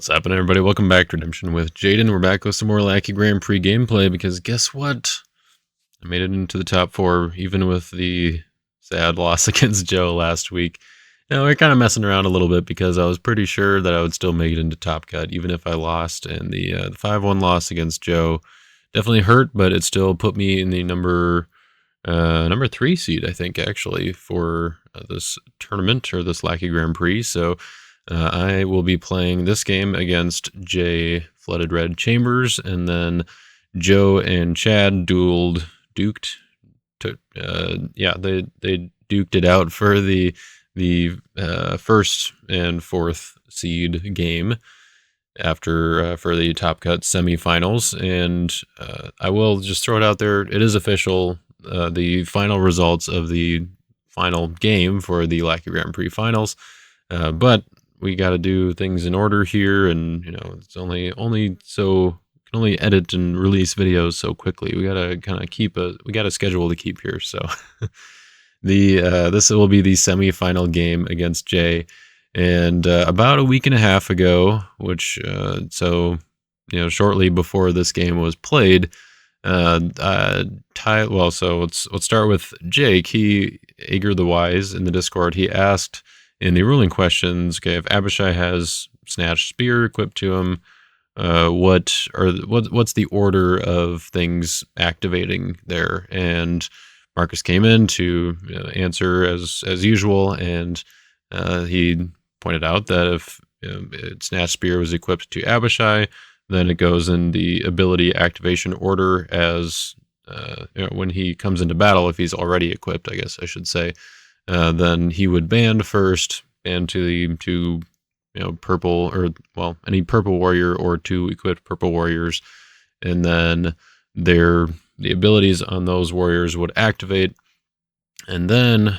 What's happening, everybody? Welcome back to Redemption with Jaden. We're back with some more Lackey Grand Prix gameplay because guess what? I made it into the top 4, even with the sad loss against Joe last week. Now, we're kind of messing around a little bit because I was pretty sure that I would still make it into Top Cut, even if I lost. And the 5-1 loss against Joe definitely hurt, but it still put me in the number 3 seed, I think, actually, for this tournament or this Lackey Grand Prix. So I will be playing this game against Jay floodedRED Chambers, and then Joe and Chad duked. They duked it out for the first and fourth seed game after for the Top Cut semifinals. And I will just throw it out there. It is official. The final results of the final game for the Lackey Grand Prix finals, but we got to do things in order here, and it's only so can only edit and release videos so quickly. We got to kind of we got a schedule to keep here. So this will be the semifinal game against Jay, and about a week and a half ago, which shortly before this game was played, so let's start with Jake. He, Ager the Wise, in the Discord, he asked in the ruling questions, okay, if Abishai has Snatch Spear equipped to him, what's the order of things activating there? And Marcus came in to answer as usual, and he pointed out that if Snatch Spear was equipped to Abishai, then it goes in the ability activation order as when he comes into battle. If he's already equipped, I guess I should say, then he would band first, and to the two purple, or well, any purple warrior or 2 equipped purple warriors, and then the abilities on those warriors would activate, and then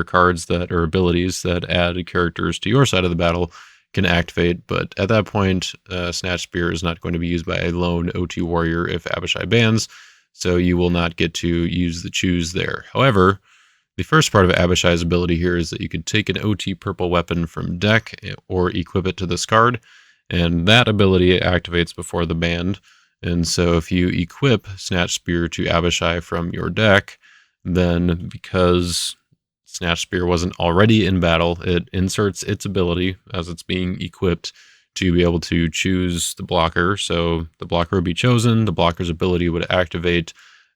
cards that are abilities that add characters to your side of the battle can activate. But at that point, Snatch Spear is not going to be used by a lone OT warrior if Abishai bans, so you will not get to use the choose there. However, the first part of Abishai's ability here is that you could take an OT purple weapon from deck or equip it to this card, and that ability activates before the band. And so if you equip Snatch Spear to Abishai from your deck, then because Snatch Spear wasn't already in battle, it inserts its ability as it's being equipped to be able to choose the blocker. So the blocker would be chosen, the blocker's ability would activate,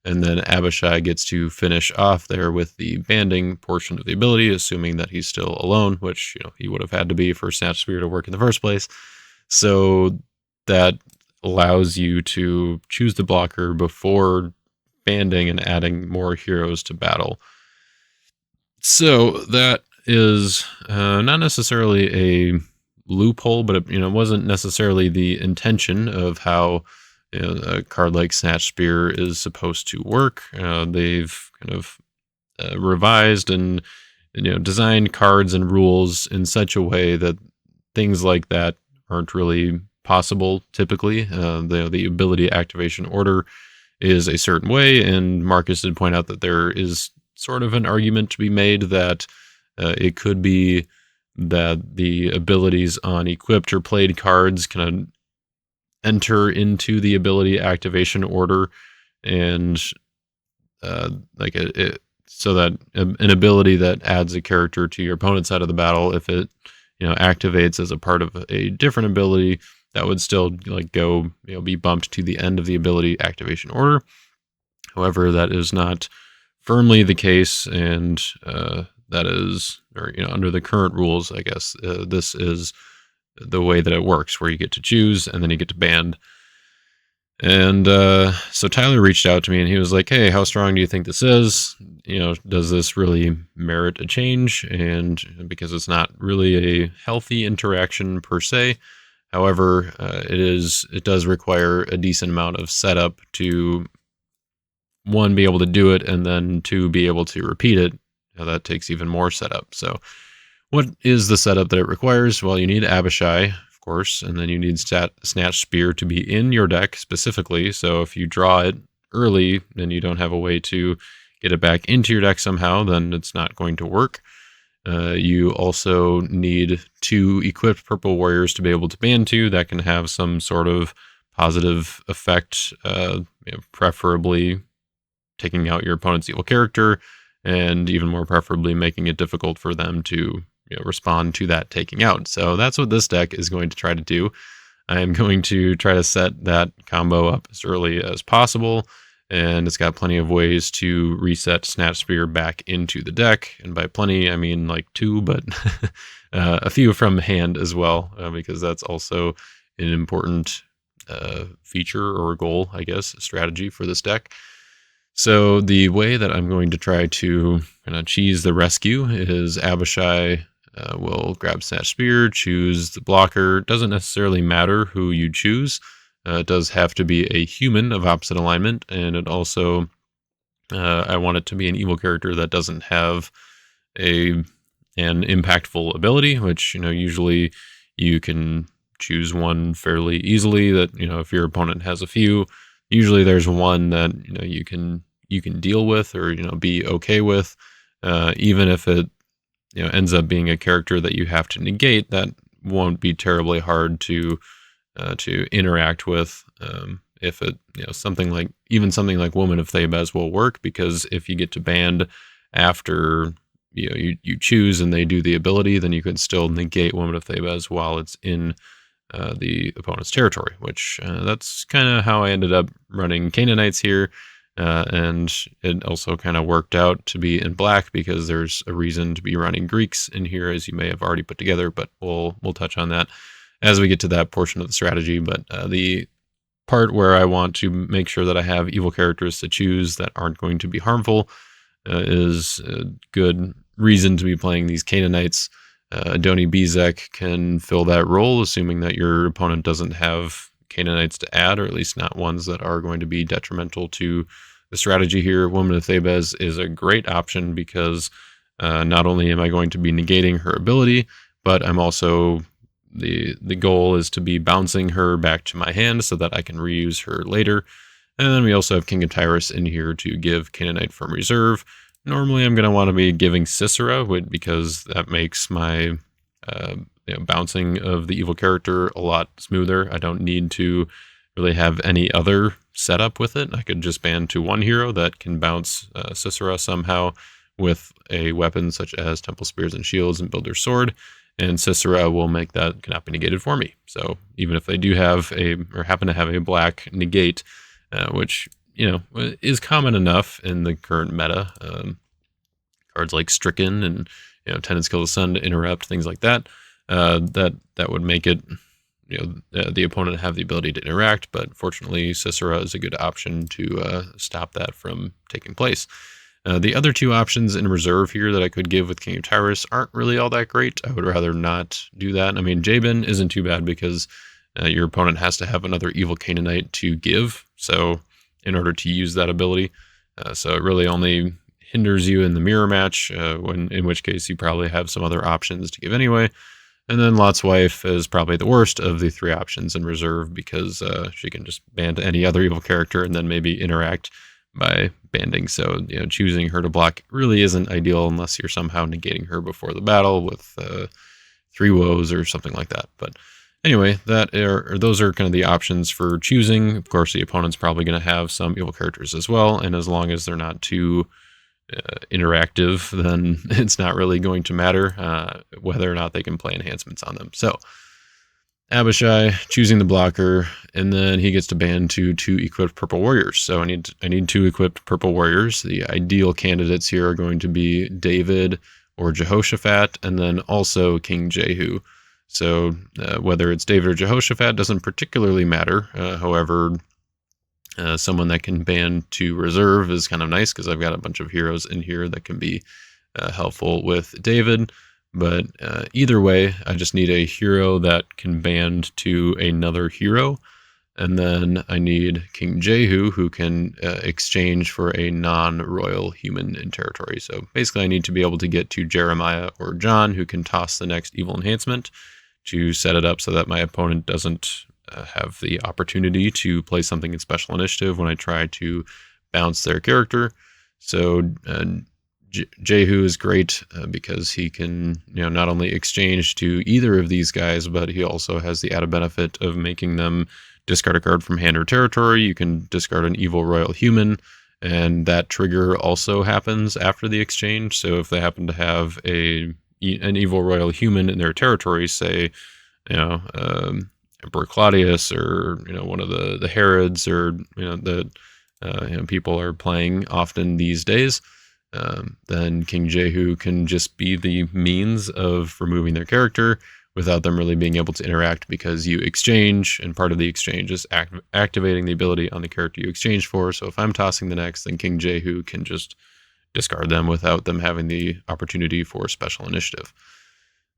and then Abishai gets to finish off there with the banding portion of the ability, assuming that he's still alone, which he would have had to be for Snatch Spear to work in the first place. So that allows you to choose the blocker before banding and adding more heroes to battle. So that is not necessarily a loophole, but it wasn't necessarily the intention of how a card like Snatch Spear is supposed to work. They've kind of revised and designed cards and rules in such a way that things like that aren't really possible typically. The ability activation order is a certain way, and Marcus did point out that there is sort of an argument to be made that it could be that the abilities on equipped or played cards can enter into the ability activation order, and so that an ability that adds a character to your opponent's side of the battle, if it activates as a part of a different ability, that would still go be bumped to the end of the ability activation order. However, that is not firmly the case, and that is, under the current rules, I guess, this is the way that it works, where you get to choose and then you get to band. And so Tyler reached out to me and he was like, hey, how strong do you think this is? Does this really merit a change? And because it's not really a healthy interaction per se. However, it does require a decent amount of setup to, 1, be able to do it, and then 2, be able to repeat it. That takes even more setup. So what is the setup that it requires? Well, you need Abishai, of course, and then you need Snatch Spear to be in your deck specifically. So if you draw it early and you don't have a way to get it back into your deck somehow, then it's not going to work. You also need 2 equipped purple warriors to be able to ban 2 that can have some sort of positive effect, preferably taking out your opponent's evil character, and even more preferably making it difficult for them to respond to that taking out. So that's what this deck is going to try to do. I am going to try to set that combo up as early as possible, and it's got plenty of ways to reset Snatch Spear back into the deck. And by plenty, I mean like 2, but a few from hand as well, because that's also an important feature or goal, I guess, strategy for this deck. So the way that I'm going to try to kind of cheese the rescue is Abishai will grab Snatch Spear, choose the blocker. Doesn't necessarily matter who you choose. It does have to be a human of opposite alignment, and it also I want it to be an evil character that doesn't have an impactful ability, which usually you can choose one fairly easily. That if your opponent has a few, usually there's one that you can deal with or be okay with, even if it ends up being a character that you have to negate. That won't be terribly hard to interact with. If it something like Woman of Thebes will work, because if you get to banned after you choose and they do the ability, then you can still negate Woman of Thebes while it's in the opponent's territory, which that's kind of how I ended up running Canaanites here. And it also kind of worked out to be in black because there's a reason to be running Greeks in here, as you may have already put together, but we'll touch on that as we get to that portion of the strategy. But the part where I want to make sure that I have evil characters to choose that aren't going to be harmful is a good reason to be playing these Canaanites. Adoni Bezek can fill that role, assuming that your opponent doesn't have Canaanites to add, or at least not ones that are going to be detrimental to the strategy here. Woman of Thebes is a great option because not only am I going to be negating her ability, but I'm also the goal is to be bouncing her back to my hand so that I can reuse her later. And then we also have King of Tyrus in here to give Canaanite from reserve. Normally I'm going to want to be giving Sisera because that makes my bouncing of the evil character a lot smoother. I don't need to really have any other setup with it. I could just ban to one hero that can bounce Sisera somehow with a weapon such as Temple Spears and Shields and Builder's Sword, and Sisera will make that cannot be negated for me. So even if they do have happen to have a black negate, which is common enough in the current meta, cards like Stricken and Tenants Kill the Sun to interrupt, things like that, that would make it the opponent have the ability to interact. But fortunately, Sisera is a good option to stop that from taking place. The other 2 options in reserve here that I could give with King of Tyrus aren't really all that great. I would rather not do that. I mean, Jabin isn't too bad because your opponent has to have another evil Canaanite to give, so in order to use that ability. So it really only hinders you in the mirror match, in which case you probably have some other options to give anyway. And then Lot's Wife is probably the worst of the 3 options in reserve because she can just ban to any other evil character and then maybe interact by banding. So choosing her to block really isn't ideal unless you're somehow negating her before the battle with 3 woes or something like that. But anyway, those are kind of the options for choosing. Of course, the opponent's probably going to have some evil characters as well, and as long as they're not too interactive, then it's not really going to matter whether or not they can play enhancements on them. So Abishai choosing the blocker, and then he gets to ban 2 equipped purple warriors. So I need 2 equipped purple warriors. The ideal candidates here are going to be David or Jehoshaphat, and then also King Jehu. So whether it's David or Jehoshaphat doesn't particularly matter. However, someone that can ban to reserve is kind of nice because I've got a bunch of heroes in here that can be helpful with David. But either way, I just need a hero that can band to another hero. And then I need King Jehu, who can exchange for a non-royal human in territory. So basically I need to be able to get to Jeremiah or John, who can toss the next evil enhancement to set it up so that my opponent doesn't have the opportunity to play something in special initiative when I try to bounce their character. So Jehu is great because he can, not only exchange to either of these guys, but he also has the added benefit of making them discard a card from hand or territory. You can discard an evil royal human, and that trigger also happens after the exchange. So if they happen to have an evil royal human in their territory, say, Emperor Claudius, or one of the Herods, or the people are playing often these days, then King Jehu can just be the means of removing their character without them really being able to interact, because you exchange, and part of the exchange is activating the ability on the character you exchange for. So if I'm tossing the next, then King Jehu can just discard them without them having the opportunity for special initiative.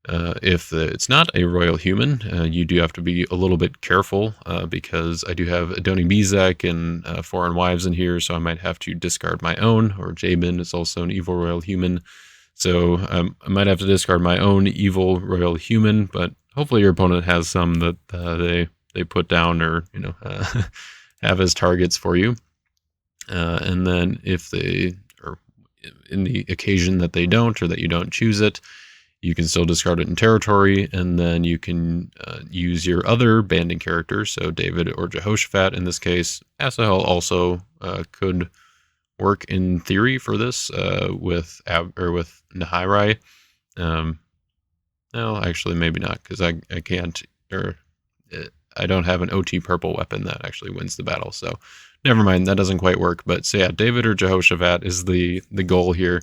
If it's not a royal human, you do have to be a little bit careful, because I do have Adoni Bezek and Foreign Wives in here, so I might have to discard my own, or Jabin is also an evil royal human. So I might have to discard my own evil royal human, but hopefully your opponent has some that they put down, or have as targets for you. And then if they, or in the occasion that they don't, or that you don't choose it, you can still discard it in territory, and then you can use your other banding characters, so David or Jehoshaphat in this case. Asahel also could work in theory for this with Nahiri. No, actually maybe not, because I can't, or I don't have an OT purple weapon that actually wins the battle, so never mind, that doesn't quite work. But so yeah, David or Jehoshaphat is the goal here.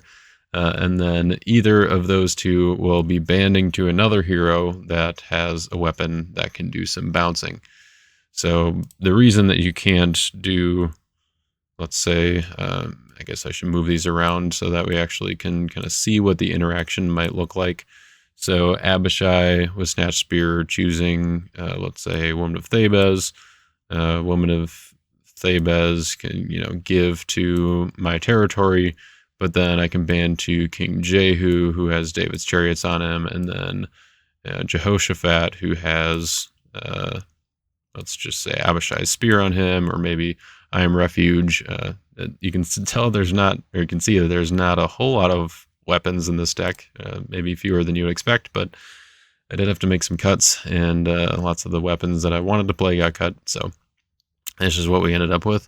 And then either of those two will be banding to another hero that has a weapon that can do some bouncing. So the reason that you can't do, let's say, I guess I should move these around so that we actually can kind of see what the interaction might look like. So Abishai with Snatch Spear choosing, let's say, Woman of Thebes. Woman of Thebes can, give to my territory, but then I can ban to King Jehu, who has David's chariots on him, and then Jehoshaphat, who has, let's just say, Abishai's spear on him, or maybe I Am Refuge. You can tell there's not, or you can see that there's not a whole lot of weapons in this deck, maybe fewer than you would expect, but I did have to make some cuts, and lots of the weapons that I wanted to play got cut, so this is what we ended up with.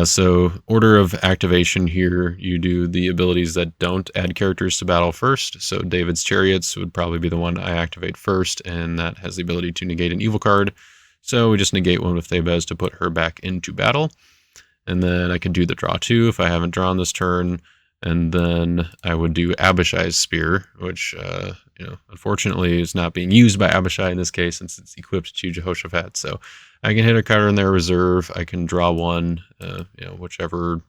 So order of activation here, you do the abilities that don't add characters to battle first. So David's Chariots would probably be the one I activate first, and that has the ability to negate an evil card. So we just negate one with Thebes to put her back into battle. And then I could do the draw 2 if I haven't drawn this turn. And then I would do Abishai's Spear, which, unfortunately is not being used by Abishai in this case, since it's equipped to Jehoshaphat. So I can hit a card in their reserve. I can draw one, whichever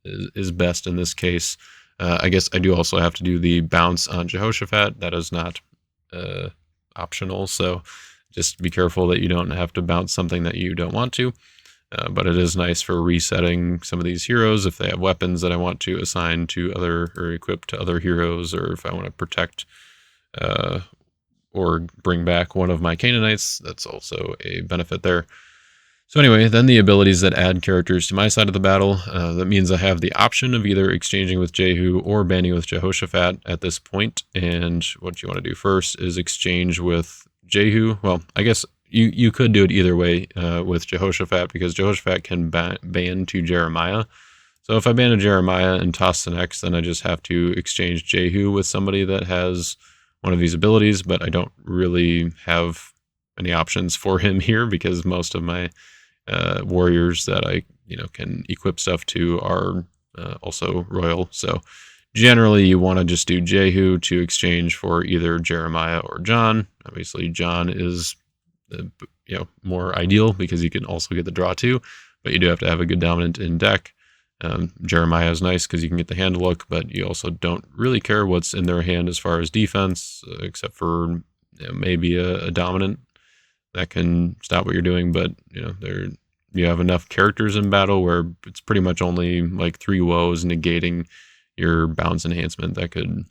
is best in this case. I guess I do also have to do the bounce on Jehoshaphat. That is not optional, so just be careful that you don't have to bounce something that you don't want to. But it is nice for resetting some of these heroes if they have weapons that I want to assign to other, or equip to other heroes, or if I want to protect or bring back one of my Canaanites. That's also a benefit there. So anyway, then the abilities that add characters to my side of the battle. That means I have the option of either exchanging with Jehu or banding with Jehoshaphat at this point. And what you want to do first is exchange with Jehu. Well, I guess you could do it either way with Jehoshaphat, because Jehoshaphat can ban to Jeremiah. So if I ban to Jeremiah and toss the next, then I just have to exchange Jehu with somebody that has one of these abilities, but I don't really have any options for him here, because most of my warriors that I can equip stuff to are also royal. So generally you want to just do Jehu to exchange for either Jeremiah or John. Obviously John is more ideal, because you can also get the draw 2, but you do have to have a good dominant in deck. Jeremiah is nice because you can get the hand look, but you also don't really care what's in their hand as far as defense, except for maybe a dominant that can stop what you're doing. But you have enough characters in battle where it's pretty much only like 3 woes negating your bounce enhancement that could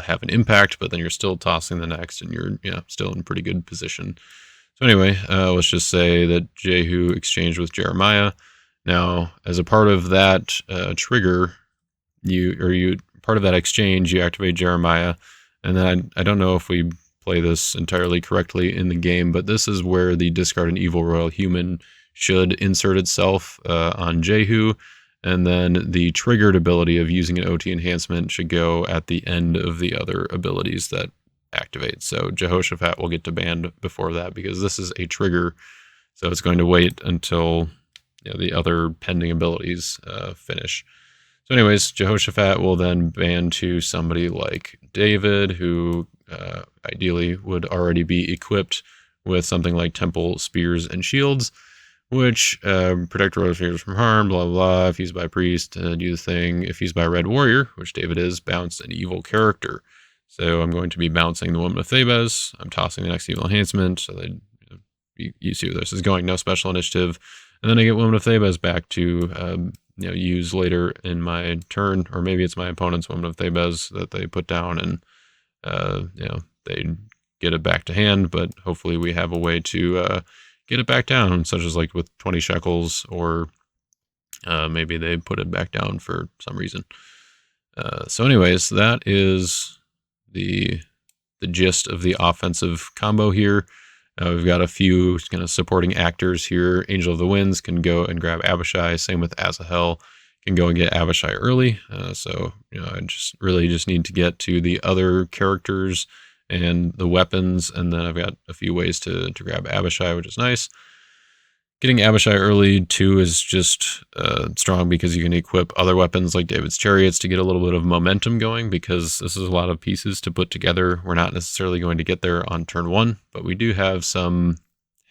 have an impact, but then you're still tossing the next, and you're still in pretty good position. So anyway, let's just say that Jehu exchanged with Jeremiah. Now, as a part of that trigger, you part of that exchange, you activate Jeremiah, and then I don't know if we play this entirely correctly in the game, but this is where the discard an evil royal human should insert itself on Jehu, and then the triggered ability of using an OT enhancement should go at the end of the other abilities that activate. So Jehoshaphat will get to banned before that because this is a trigger, so it's going to wait until the other pending abilities finish. So anyways, Jehoshaphat will then ban to somebody like David, who ideally would already be equipped with something like Temple Spears and Shields, which protect royal figures from harm, blah, blah, blah. If he's by Priest, do the thing. If he's by Red Warrior, which David is, bounce an evil character. So I'm going to be bouncing the Woman of Thebes. I'm tossing the next evil enhancement. So that you see where this is going. No special initiative. And then I get Woman of Thebes back to use later in my turn, or maybe it's my opponent's Woman of Thebes that they put down, and they get it back to hand. But hopefully we have a way to get it back down, such as like with 20 shekels, or maybe they put it back down for some reason. So anyways, that is the gist of the offensive combo here. We've got a few kind of supporting actors here. Angel of the Winds can go and grab Abishai. Same with Asahel, can go and get Abishai early. So I just need to get to the other characters and the weapons, and then I've got a few ways to grab Abishai, which is nice. Getting Abishai early too is just strong because you can equip other weapons like David's chariots to get a little bit of momentum going, because this is a lot of pieces to put together. We're not necessarily going to get there on turn one, but we do have some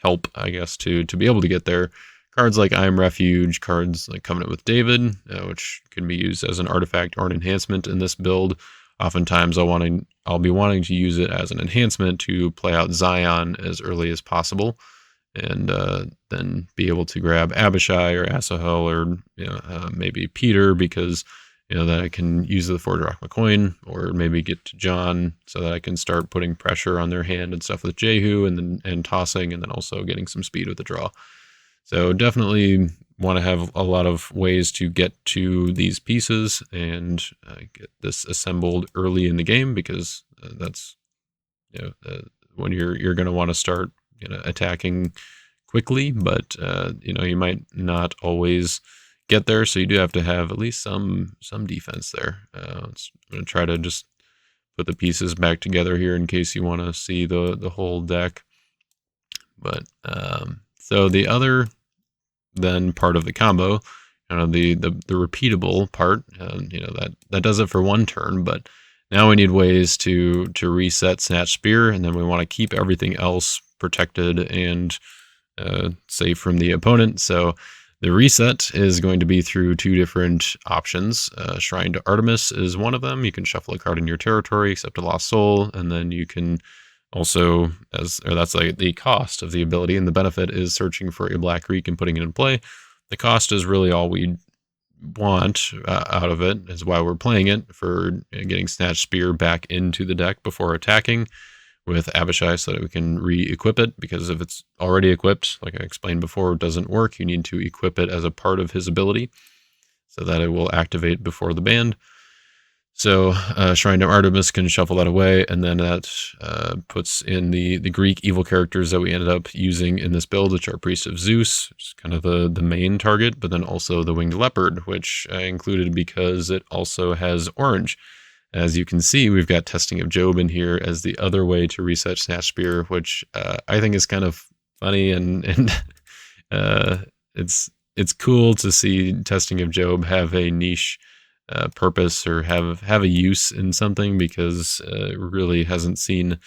help, I guess, to be able to get there. Cards like I Am Refuge, cards like Covenant with David, which can be used as an artifact or an enhancement in this build. Oftentimes I'll be wanting to use it as an enhancement to play out Zion as early as possible, and then be able to grab Abishai or Asahel or maybe Peter, because then I can use the 4 drachma coin, or maybe get to John so that I can start putting pressure on their hand and stuff with Jehu, and tossing, and then also getting some speed with the draw. So definitely want to have a lot of ways to get to these pieces and get this assembled early in the game, because that's when you're going to want to start attacking quickly, but you might not always get there, so you do have to have at least some defense there. I'm going to try to just put the pieces back together here in case you want to see the whole deck. But so the other then part of the combo, the repeatable part, that does it for one turn, but now we need ways to reset Snatch Spear, and then we want to keep everything else protected and safe from the opponent. So the reset is going to be through 2 different options. Shrine to Artemis is one of them. You can shuffle a card in your territory, except a Lost Soul, and then you can also, that's like the cost of the ability, and the benefit is searching for a Black Greek and putting it in play. The cost is really all we want out of it, is why we're playing it, for getting Snatch Spear back into the deck before attacking with Abishai, so that we can re-equip it, because if it's already equipped, like I explained before, it doesn't work. You need to equip it as a part of his ability so that it will activate before the band. So Shrine to Artemis can shuffle that away, and then that puts in the Greek evil characters that we ended up using in this build, which are Priest of Zeus, which is kind of the main target, but then also the Winged Leopard, which I included because it also has orange. As you can see, we've got Testing of Job in here as the other way to reset Snatch Spear, which I think is kind of funny, and it's cool to see Testing of Job have a niche purpose, or have a use in something, because it really hasn't seen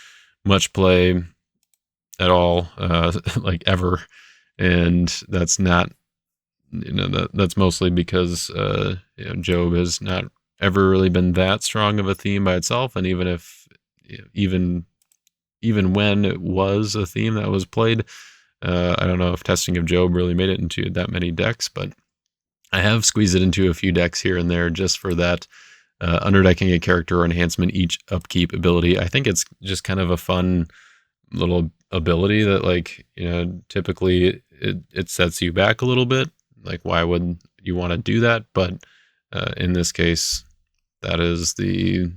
much play at all, like ever. And that's not, that's mostly because Job has not ever really been that strong of a theme by itself. And even if even when it was a theme that was played, I don't know if Testing of Job really made it into that many decks, but I have squeezed it into a few decks here and there just for that underdecking a character or enhancement each upkeep ability. I think it's just kind of a fun little ability that, like, typically it sets you back a little bit. Like, why would you want to do that? But in this case, that is the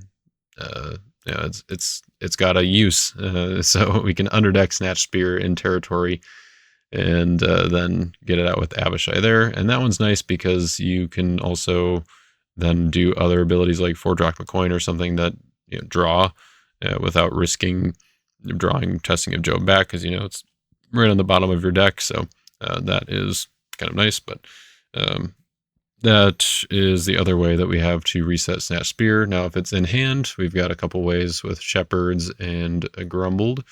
it's got a use, so we can underdeck Snatch Spear in territory, and then get it out with Abishai there. And that one's nice because you can also then do other abilities like 4 Drachma Coin or something that draw without risking drawing Testing of Job back, because it's right on the bottom of your deck. So that is kind of nice. But that is the other way that we have to reset Snatch Spear. Now, if it's in hand, we've got a couple ways with Shepherds and a Grumbled.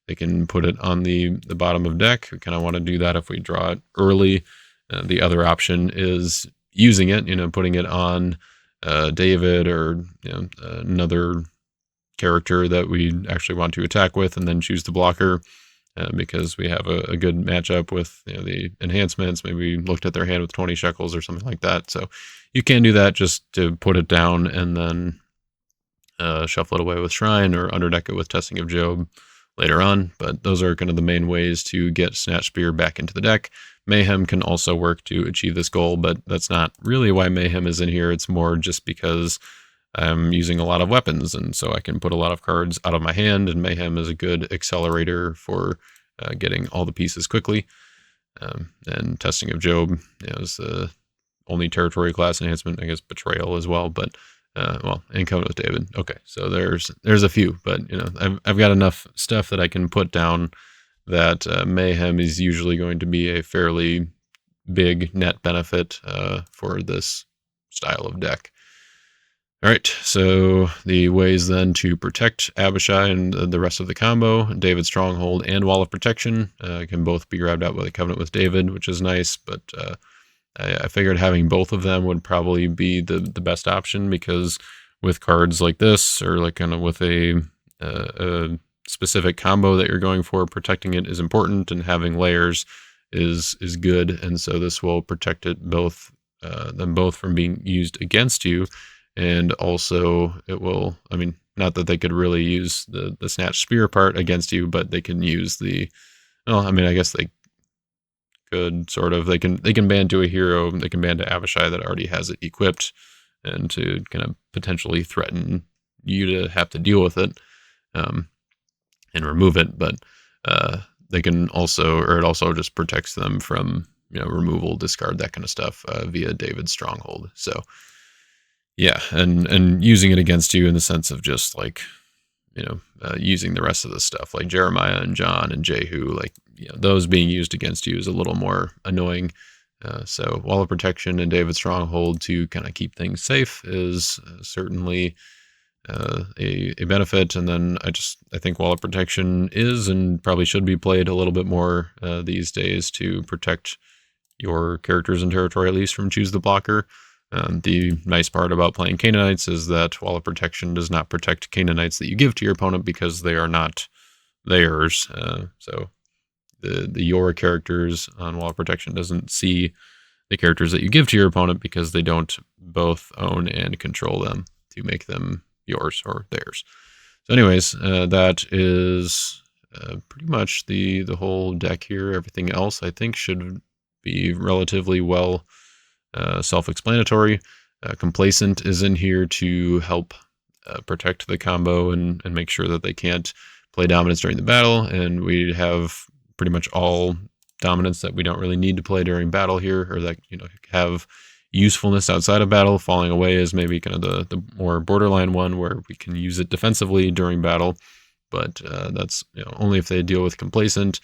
They can put it on the bottom of deck. We kind of want to do that if we draw it early. The other option is using it, putting it on David or another character that we actually want to attack with, and then choose the blocker because we have a good matchup with the enhancements. Maybe we looked at their hand with 20 shekels or something like that. So you can do that just to put it down and then shuffle it away with Shrine or underdeck it with Testing of Job later on. But those are kind of the main ways to get Snatch Spear back into the deck. Mayhem can also work to achieve this goal, but that's not really why Mayhem is in here. It's more just because I'm using a lot of weapons, and so I can put a lot of cards out of my hand, and Mayhem is a good accelerator for getting all the pieces quickly. And Testing of Job is the only territory class enhancement. I guess Betrayal as well, but and Covenant with David. Okay, so there's a few, but I've got enough stuff that I can put down that Mayhem is usually going to be a fairly big net benefit for this style of deck. All right, so the ways then to protect Abishai and the rest of the combo: David's Stronghold and Wall of Protection can both be grabbed out by the Covenant with David, which is nice, but I figured having both of them would probably be the best option, because with cards like this, or like kind of with a specific combo that you're going for, protecting it is important, and having layers is good, and so this will protect it them both from being used against you. And also it will, not that they could really use the Snatch Spear part against you, but they can use I guess they could sort of, they can ban to a hero, they can ban to Abishai that already has it equipped, and to kind of potentially threaten you to have to deal with it and remove it. But they can also, or it also just protects them from removal, discard, that kind of stuff via David's Stronghold. So yeah, and using it against you in the sense of just like, using the rest of the stuff like Jeremiah and John and Jehu, like, those being used against you is a little more annoying. So Wall of Protection and David's Stronghold to kind of keep things safe is certainly a benefit. And then I think Wall of Protection is and probably should be played a little bit more these days to protect your characters in territory, at least from Choose the Blocker. The nice part about playing Canaanites is that Wall of Protection does not protect Canaanites that you give to your opponent, because they are not theirs. So the your characters on Wall of Protection doesn't see the characters that you give to your opponent, because they don't both own and control them to make them yours or theirs. So anyways, that is pretty much the whole deck here. Everything else I think should be relatively well self-explanatory. Complacent is in here to help protect the combo and make sure that they can't play dominance during the battle, and we have pretty much all dominance that we don't really need to play during battle here, or that have usefulness outside of battle. Falling Away is maybe kind of the more borderline one where we can use it defensively during battle, but that's only if they deal with Complacent.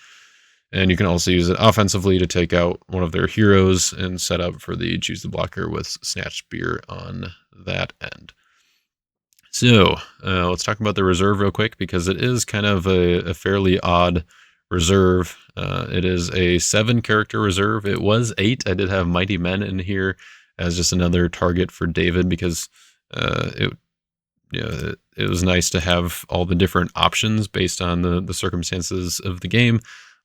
And you can also use it offensively to take out one of their heroes and set up for the Choose the Blocker with Snatch Spear on that end. So let's talk about the reserve real quick, because it is kind of a fairly odd reserve. It is a 7-character reserve. It was 8. I did have Mighty Men in here as just another target for David, because it was nice to have all the different options based on the circumstances of the game.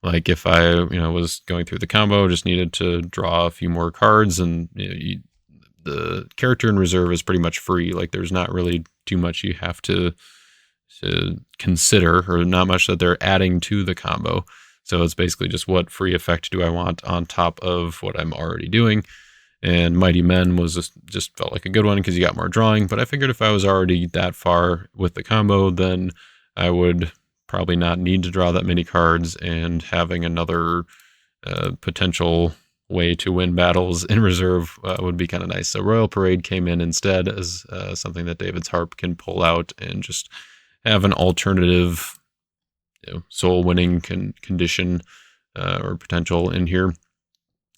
Like if I, was going through the combo, just needed to draw a few more cards, and the character in reserve is pretty much free. Like there's not really too much you have to consider, or not much that they're adding to the combo. So it's basically just what free effect do I want on top of what I'm already doing. And Mighty Men was just felt like a good one because you got more drawing. But I figured if I was already that far with the combo, then I would probably not need to draw that many cards, and having another potential way to win battles in reserve would be kind of nice. So Royal Parade came in instead as something that David's Harp can pull out and just have an alternative, soul winning condition or potential in here.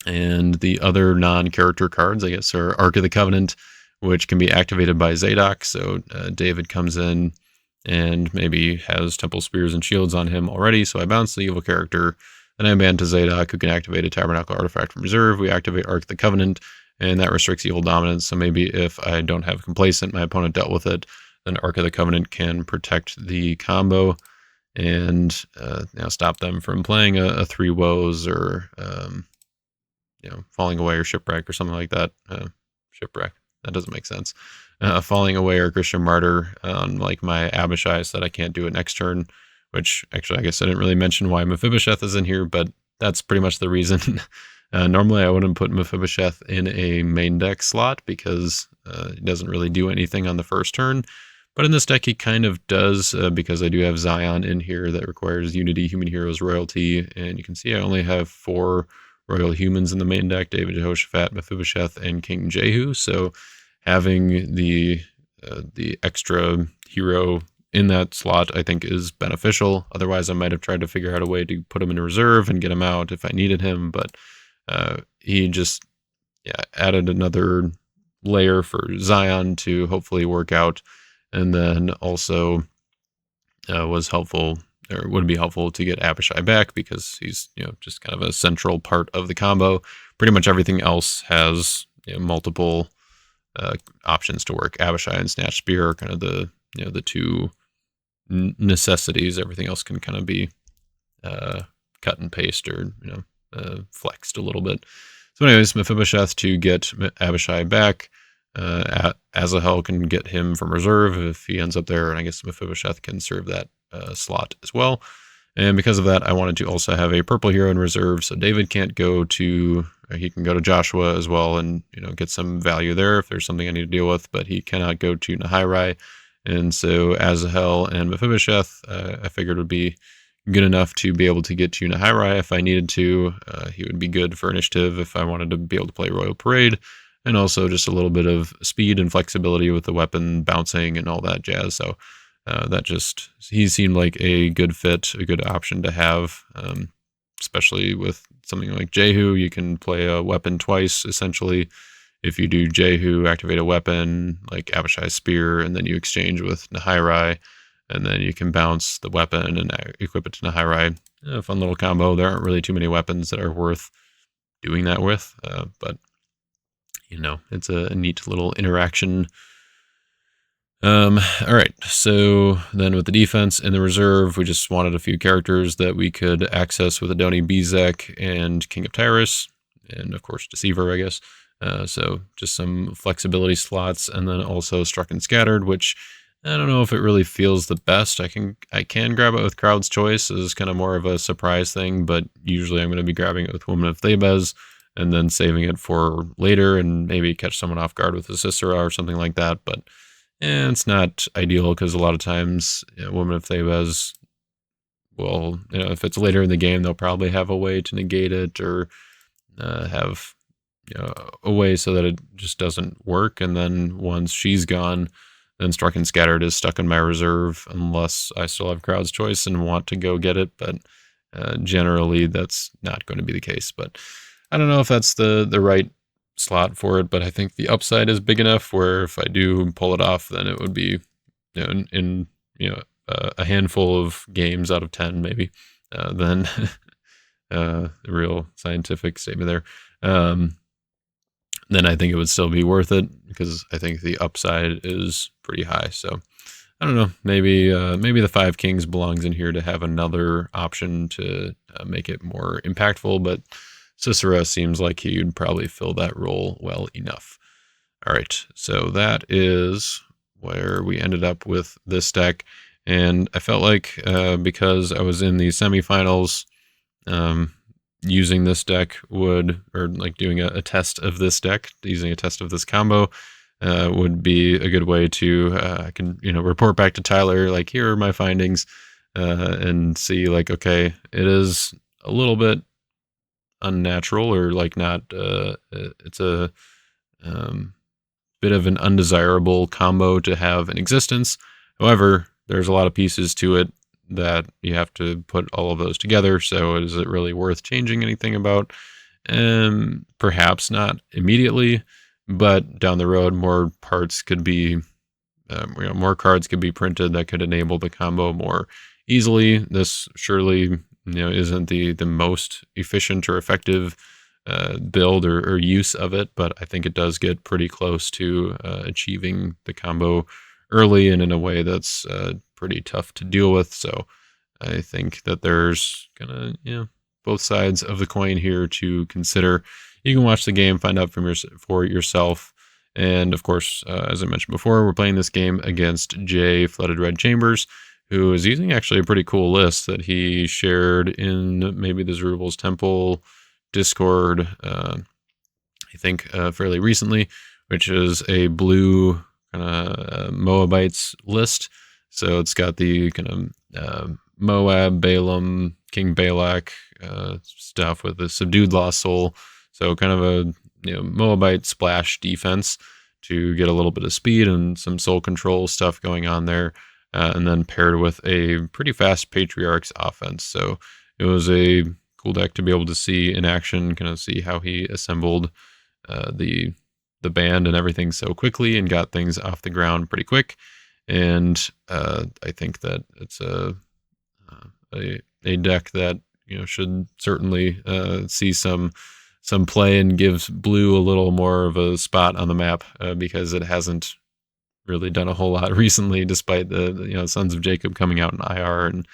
And the other non-character cards, I guess, are Ark of the Covenant, which can be activated by Zadok. So David comes in and maybe has Temple Spears and Shields on him already. So I bounce the evil character, then I ban to Zadok, who can activate a Tabernacle artifact from reserve. We activate Ark of the Covenant, and that restricts evil dominance. So maybe if I don't have Complacent, my opponent dealt with it, then Ark of the Covenant can protect the combo and stop them from playing a 3 woes or Falling Away or Shipwreck or something like that. Shipwreck, that doesn't make sense. Falling Away or Christian Martyr on like my Abishai, so that I can't do it next turn, which actually I guess I didn't really mention why Mephibosheth is in here, but that's pretty much the reason. Normally I wouldn't put Mephibosheth in a main deck slot because he doesn't really do anything on the first turn. But in this deck, he kind of does because I do have Zion in here that requires Unity, Human Heroes, Royalty, and you can see I only have 4 Royal Humans in the main deck: David, Jehoshaphat, Mephibosheth, and King Jehu. So having the extra hero in that slot, I think, is beneficial. Otherwise, I might have tried to figure out a way to put him in reserve and get him out if I needed him. But he just added another layer for Zion to hopefully work out. And then also was helpful, or would be helpful, to get Abishai back because he's just kind of a central part of the combo. Pretty much everything else has multiple options to work. Abishai and Snatch Spear are kind of the 2 necessities. Everything else can kind of be cut and paste or flexed a little bit. So anyways, Mephibosheth to get Abishai back. Azahel can get him from reserve if he ends up there, and I guess Mephibosheth can serve that slot as well. And because of that, I wanted to also have a purple hero in reserve, so David can't go to, he can go to Joshua as well and get some value there if there's something I need to deal with, but he cannot go to Nahirai. And so Azahel and Mephibosheth, I figured would be good enough to be able to get to Nahirai if I needed to. He would be good for initiative if I wanted to be able to play Royal Parade, and also just a little bit of speed and flexibility with the weapon bouncing and all that jazz. So he seemed like a good fit, a good option to have, especially with something like Jehu. You can play a weapon twice, essentially. If you do Jehu, activate a weapon like Abishai's Spear, and then you exchange with Nahirai, and then you can bounce the weapon and equip it to Nahirai. A fun little combo. There aren't really too many weapons that are worth doing that with, but it's a neat little interaction. All right, so then with the defense and the reserve, we just wanted a few characters that we could access with Adoni Bezek and King of Tyrus, and of course Deceiver, I guess. So just some flexibility slots, and then also Struck and Scattered, which I don't know if it really feels the best. I can grab it with Crowd's Choice as kind of more of a surprise thing, but usually I'm going to be grabbing it with Woman of Thebes and then saving it for later and maybe catch someone off guard with a Sisera or something like that. But it's not ideal because a lot of times Woman of Thebes will, if it's later in the game, they'll probably have a way to negate it or have a way so that it just doesn't work. And then once she's gone, then Struck and Scattered is stuck in my reserve unless I still have Crowd's Choice and want to go get it. But generally, that's not going to be the case. But I don't know if that's the right slot for it, but I think the upside is big enough where if I do pull it off, then it would be in a handful of games out of 10 maybe. Then a real scientific statement there. Then I think it would still be worth it because I think the upside is pretty high. So I don't know, maybe the 5 Kings belongs in here to have another option to make it more impactful, but Sisera seems like he would probably fill that role well enough. All right, so that is where we ended up with this deck, and I felt like because I was in the semifinals, using this deck would, or like doing a test of this deck, using a test of this combo, would be a good way to, I can, report back to Tyler, like, here are my findings, and see, like, okay, it is a little bit unnatural, or like not, it's a bit of an undesirable combo to have in existence. However, there's a lot of pieces to it that you have to put all of those together. So is it really worth changing anything about? Perhaps not immediately, but down the road, more parts could be, more cards could be printed that could enable the combo more easily. This surely, isn't the most efficient or effective build or use of it, but I think it does get pretty close to achieving the combo early and in a way that's pretty tough to deal with. So I think that there's both sides of the coin here to consider. You can watch the game, find out for yourself. And of course, as I mentioned before, we're playing this game against Jay floodedRED Chambers, who is using actually a pretty cool list that he shared in maybe the Zerubbabel's Temple Discord, I think fairly recently, which is a blue kind of Moabites list. So it's got the kind of Moab, Balaam, King Balak stuff with the subdued lost soul. So kind of a Moabite splash defense to get a little bit of speed and some soul control stuff going on there. And then paired with a pretty fast Patriarch's offense. So it was a cool deck to be able to see in action, kind of see how he assembled the band and everything so quickly and got things off the ground pretty quick. And I think that it's a deck that should certainly see some play and gives blue a little more of a spot on the map because it hasn't really done a whole lot recently, despite the Sons of Jacob coming out in IR, and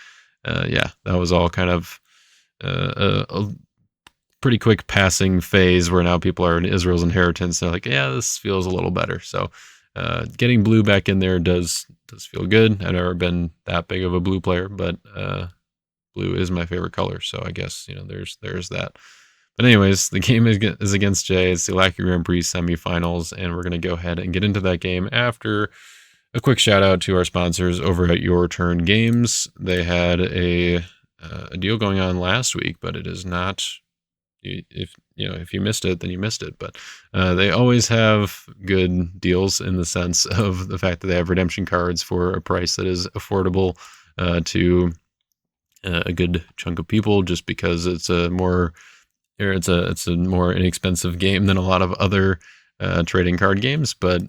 that was all kind of a pretty quick passing phase where now people are in Israel's inheritance. They're like, yeah, this feels a little better. So getting blue back in there does feel good. I've never been that big of a blue player, but blue is my favorite color. So I guess there's that. But anyways, the game is against Jay. It's the Lackey Prix semifinals, and we're going to go ahead and get into that game after a quick shout out to our sponsors over at Your Turn Games. They had a deal going on last week, but it is not. If you missed it, then you missed it. But they always have good deals in the sense of the fact that they have redemption cards for a price that is affordable to a good chunk of people, just because it's a more inexpensive game than a lot of other trading card games, but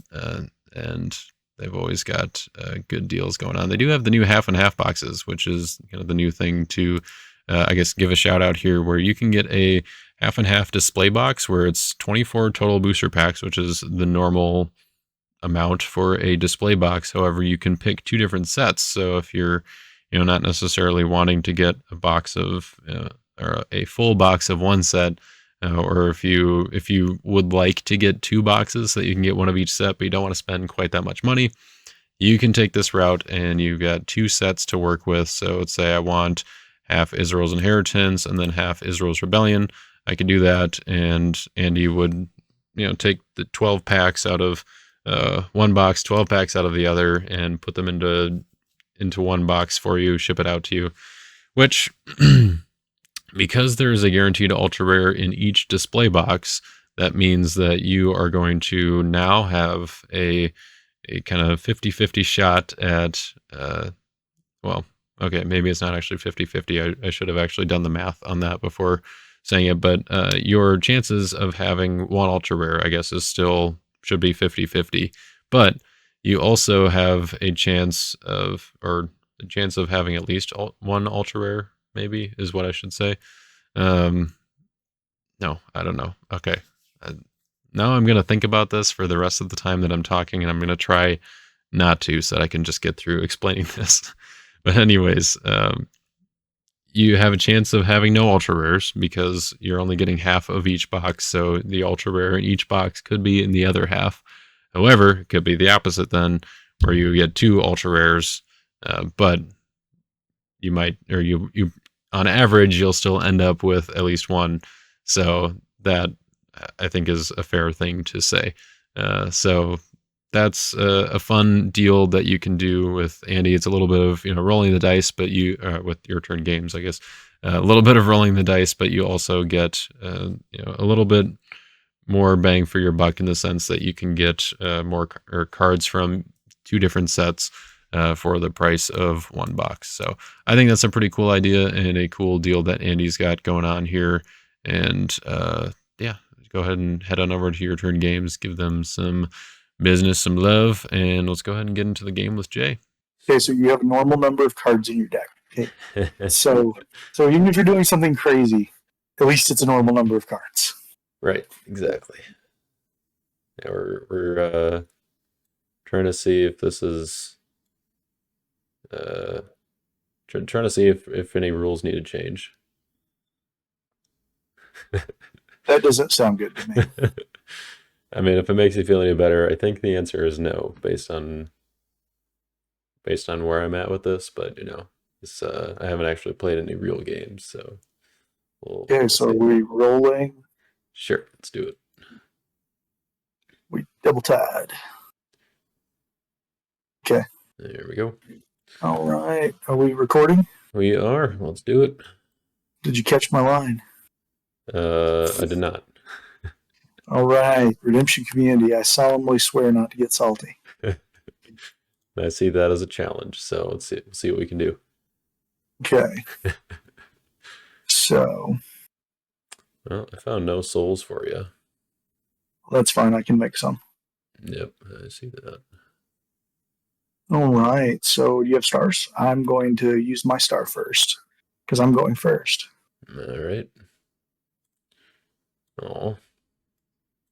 and they've always got good deals going on. They do have the new half and half boxes, which is the new thing to I guess give a shout out here, where you can get a half and half display box where it's 24 total booster packs, which is the normal amount for a display box. However, you can pick two different sets. So if you're not necessarily wanting to get a box of or a full box of one set, or if you would like to get two boxes so that you can get one of each set, but you don't want to spend quite that much money, you can take this route and you've got two sets to work with. So let's say I want half Israel's Inheritance and then half Israel's Rebellion. I could do that, and Andy would take the 12 packs out of one box, 12 packs out of the other, and put them into one box for you, ship it out to you, which because there is a guaranteed ultra rare in each display box, that means that you are going to now have a kind of 50-50 shot at, okay, maybe it's not actually 50-50. I should have actually done the math on that before saying it, but your chances of having one ultra rare, I guess, should be 50-50. But you also have a chance of having at least one ultra rare, maybe, is what I should say. No, I don't know. Okay. Now I'm going to think about this for the rest of the time that I'm talking, and I'm going to try not to, so that I can just get through explaining this. But anyways, you have a chance of having no ultra rares because you're only getting half of each box. So the ultra rare in each box could be in the other half. However, it could be the opposite then, where you get two ultra rares, but you might, or you on average, you'll still end up with at least one. So that I think is a fair thing to say. So that's a fun deal that you can do with Andy. It's a little bit of rolling the dice, but you with your turn games, I guess, a little bit of rolling the dice, but you also get a little bit more bang for your buck in the sense that you can get more cards from 2 different sets for the price of 1 box. So I think that's a pretty cool idea and a cool deal that Andy's got going on here. And yeah, go ahead and head on over to your turn games, give them some business, some love, and let's go ahead and get into the game with Jay. Okay, so you have a normal number of cards in your deck. Okay. so even if you're doing something crazy, at least it's a normal number of cards. Right, exactly. Yeah, we're trying to see if this is trying to see if any rules need to change. That doesn't sound good to me. I mean, if it makes you feel any better, I think the answer is no, based on where I'm at with this. But it's, I haven't actually played any real games, so we'll so are we rolling? Sure, let's do it. We double tied. Okay. There we go. All right. Are we recording? We are. Let's do it. Did you catch my line? I did not. All right. Redemption community, I solemnly swear not to get salty. I see that as a challenge, so let's see what we can do. Okay. So. Well, I found no souls for you. That's fine. I can make some. Yep, I see that. All right. So do you have stars? I'm going to use my star first because I'm going first. All right. Oh.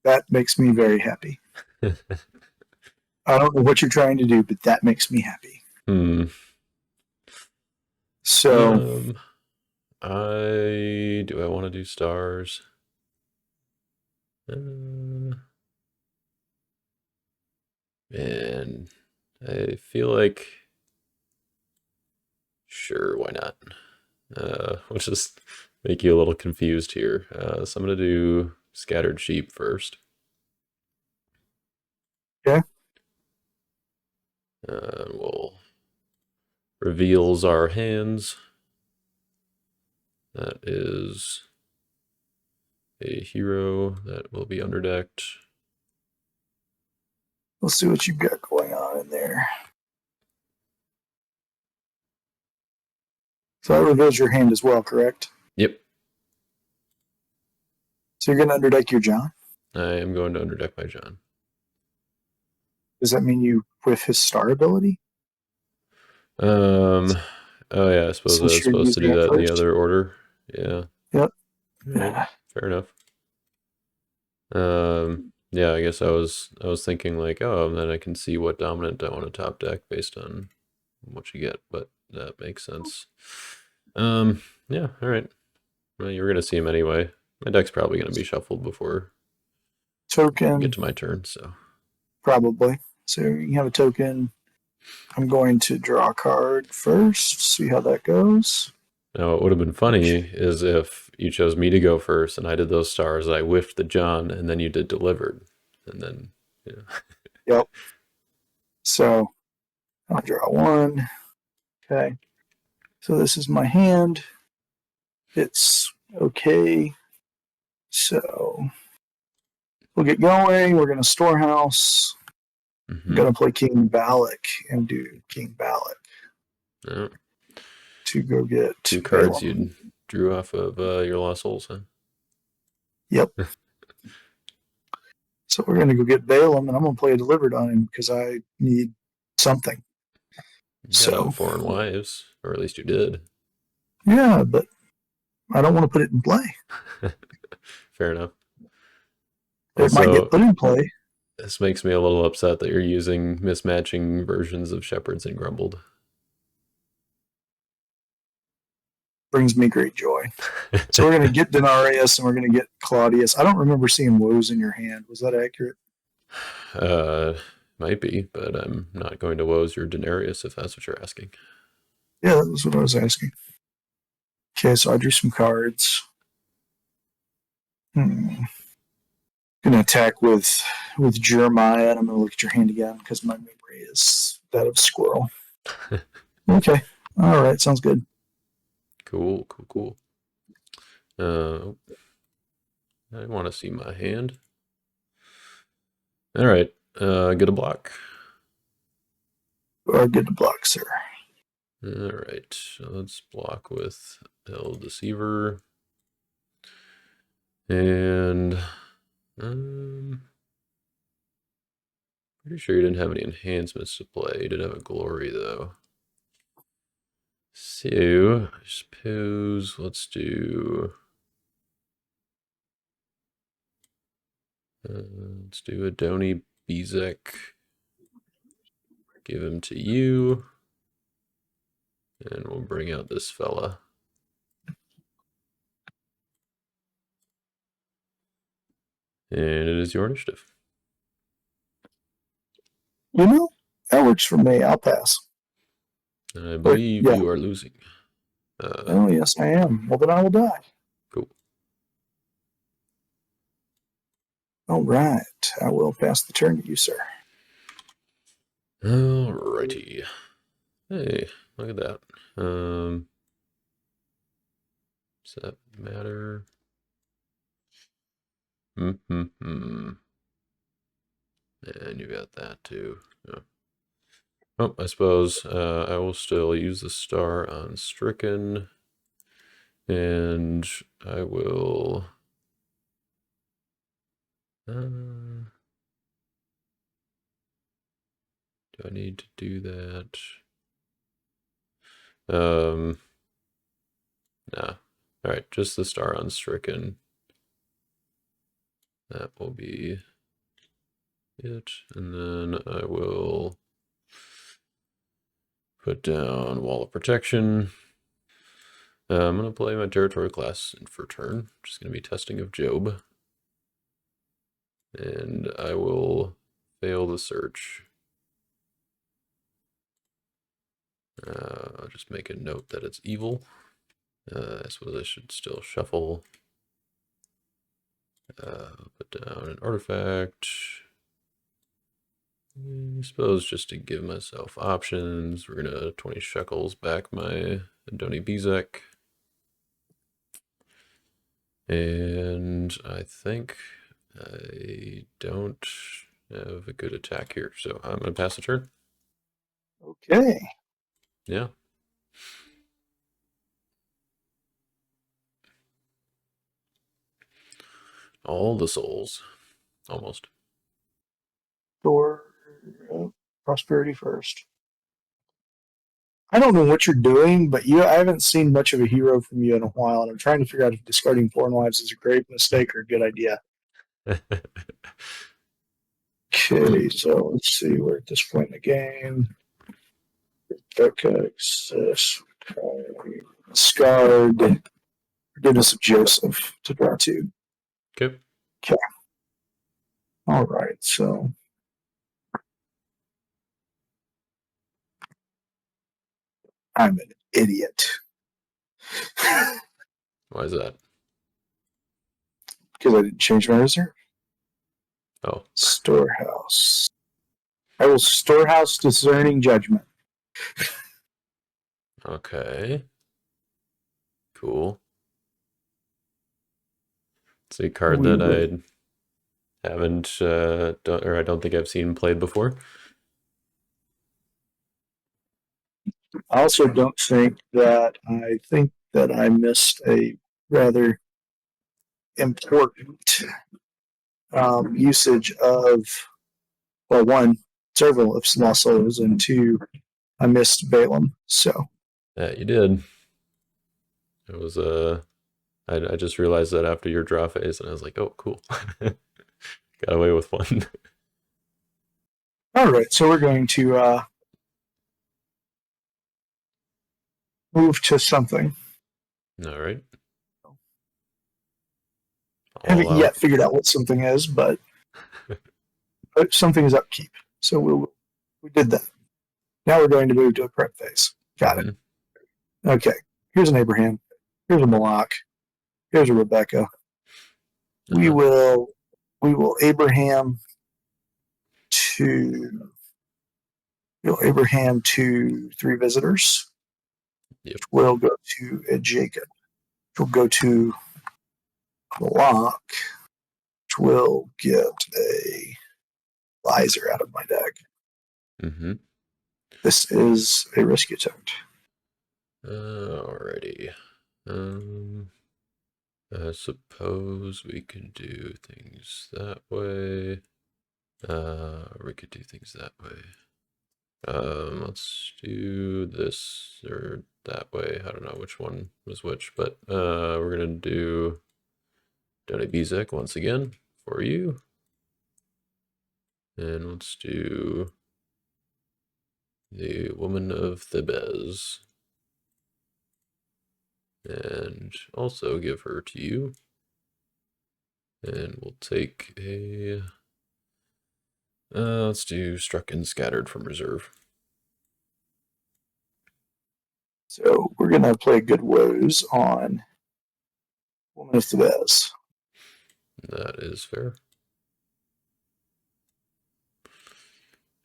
That makes me very happy. I don't know what you're trying to do, but that makes me happy. So, I want to do stars. Man, I feel like sure, why not? We'll just make you a little confused here. So I'm gonna do scattered sheep first. Okay. We'll reveals our hands. That is a hero that will be underdecked. Let's see what you've got going on in there. So that reveals your hand as well, correct? Yep. So you're going to underdeck your John? I am going to underdeck my John. Does that mean you with his star ability? Oh yeah, I suppose I was supposed to do that in the other order. Yeah. Yep. Right. Fair enough. Yeah, I guess I was thinking like, oh, and then I can see what dominant I want to top deck based on what you get, but that makes sense. Yeah, all right. Well, you were gonna see him anyway. My deck's probably gonna be shuffled before token. I get to my turn, so probably. So you have a token. I'm going to draw a card first, see how that goes. Now, what would have been funny is if you chose me to go first and I did those stars, I whiffed the John, and then you did delivered. And then, Yep. So I'll draw one. Okay. So this is my hand. It's okay. So we'll get going. We're going to storehouse. I'm going to play King Balak and do King Balak. Yeah. To go get 2 cards you drew off of your Lost Souls, huh? Yep. So we're going to go get Balaam, and I'm going to play a delivered on him because I need something. So 4 wives, or at least you did. Yeah, but I don't want to put it in play. Fair enough. It might get put in play. This makes me a little upset that you're using mismatching versions of Shepherds and Grumbled. Brings me great joy. So we're going to get Denarius and we're going to get Claudius. I don't remember seeing woes in your hand. Was that accurate? Might be, but I'm not going to woes your Denarius if that's what you're asking. Yeah, that was what I was asking. Okay, so I drew some cards. Gonna attack with Jeremiah, and I'm gonna look at your hand again because my memory is that of squirrel. Okay. All right, sounds good. Cool. I want to see my hand. All right. Get a block. Or get the block, sir. All right. So let's block with El Deceiver. And pretty sure you didn't have any enhancements to play. You did have a glory though. So I suppose let's do Adoni Bezek. Give him to you. And we'll bring out this fella. And it is your initiative. You know, that works for me. I'll pass. And I believe you are losing. Oh, yes, I am. Well, then I will die. Cool. All right. I will pass the turn to you, sir. Alrighty. Hey, look at that. Does that matter? And you got that too. Yeah. Oh, I suppose I will still use the star on Stricken. And I will... do I need to do that? Nah. Alright, just the star on Stricken. That will be it. And then I will put down Wall of Protection. I'm going to play my territory class for turn, which is going to be Testing of Job. And I will fail the search. I'll just make a note that it's evil. I suppose I should still shuffle. Put down an artifact. I suppose just to give myself options, we're gonna 20 shekels back my Adoni Bezek. And I think I don't have a good attack here, so I'm gonna pass the turn. Okay. Yeah. All the souls. Almost. Or prosperity first. I don't know what you're doing, but I haven't seen much of a hero from you in a while, and I'm trying to figure out if discarding foreign wives is a great mistake or a good idea. Okay, so let's see. We're at this point in the game. Okay, Scarred. Forgiveness of Joseph to draw two. Okay. Okay. All right, so I'm an idiot. Why is that? Because I didn't change my reserve. Oh. Storehouse. I will storehouse discerning judgment. Okay. Cool. It's a card that I haven't, I don't think I've seen played before. I also don't think that I missed a rather important usage of, well, one, several of Lost Souls, and two, I missed Balaam. So Yeah, you did. It was I just realized that after your draw phase, and I was like, oh, cool. Got away with one. all right, so we're going to move to something. All right. I haven't yet figured out what something is, but something is upkeep. So we did that. Now we're going to move to a prep phase. Got it. Okay. Here's an Abraham. Here's a Malak. Here's a Rebecca. We will Abraham to three visitors. Yep. We'll go to a Jacob. We'll go to Malak, which will get a Lizer out of my deck. Mm-hmm. This is a rescue attempt. Alrighty. I suppose we could do things that way. We could do things that way. Let's do this or that way. I don't know which one was which, but we're gonna do Donny Bizek once again for you. And let's do the Woman of Thebes. And also give her to you. And we'll take a... let's do Struck and Scattered from reserve. So we're going to play Good Woes on Woman of Thebes. That is fair.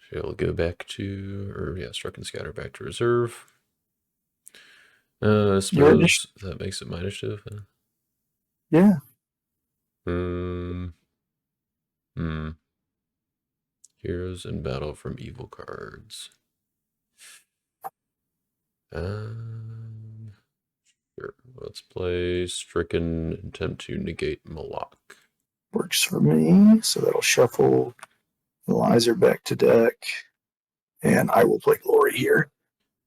She'll go back to, or yeah, Struck and Scatter back to reserve. I suppose that makes it my initiative. Yeah. Heroes in battle from evil cards. Sure. Let's play Stricken, attempt to negate Malak. Works for me. So that'll shuffle Lizer back to deck. And I will play Glory here.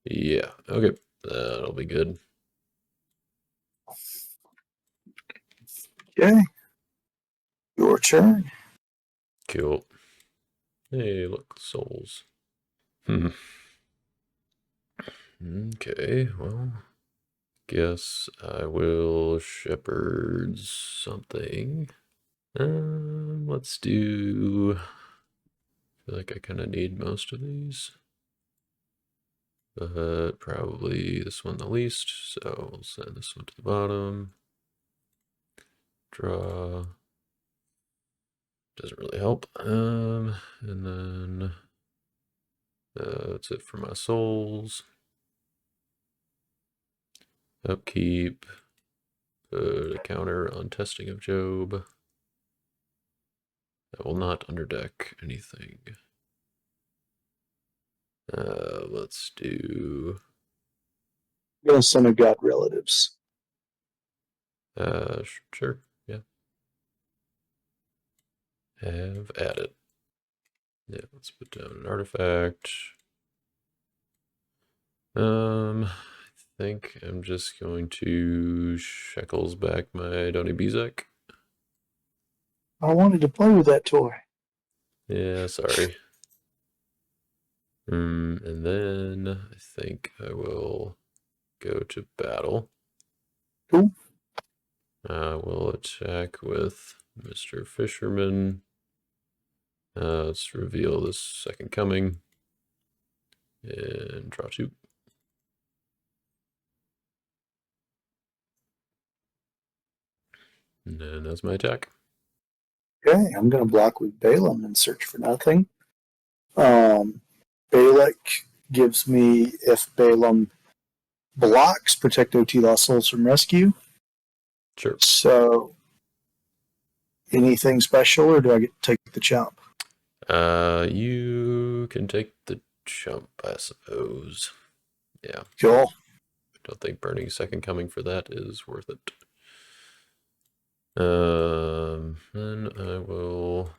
Yeah, okay. That'll be good. Okay. Your turn. Cool. Hey, look, souls. Okay, well, guess I will shepherd something. Let's do... I feel like I kind of need most of these. But probably this one the least, so we'll send this one to the bottom. Draw. Doesn't really help. And then that's it for my souls. Upkeep. Put a counter on Testing of Job. I will not underdeck anything. Let's do... I'm going to send a God Relatives. Sure, yeah. Have at it. Yeah, let's put down an artifact. I think I'm just going to Shekels back my Donny Bizek. I wanted to play with that toy. Yeah, sorry. And then I think I will go to battle. Cool. We'll attack with Mr. Fisherman. Let's reveal this second coming. And draw 2. And then that's my attack. Okay, I'm going to block with Balaam and search for nothing. Balak gives me, if Balaam blocks, protect OT Lost Souls from rescue. Sure. So, anything special, or do I get to take the chump? You can take the chump, I suppose. Yeah. Cool. Don't think burning second coming for that is worth it. Then I will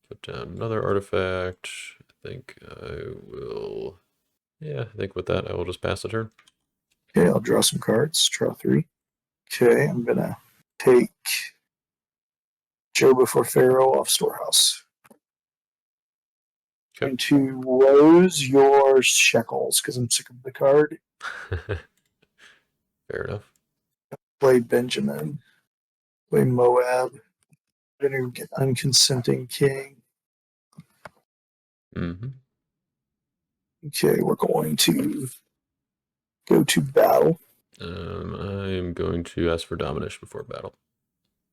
put down another artifact. I think I will... Yeah, I think with that I will just pass the turn. Okay, I'll draw some cards. Draw 3. Okay, I'm going to take Joe before Pharaoh off Storehouse. Okay. Going to Rose your Shekels because I'm sick of the card. Fair enough. Play Benjamin. Play Moab. Going to get Unconsenting King. Mm-hmm. Okay, we're going to go to battle. I'm going to ask for Dominish before battle.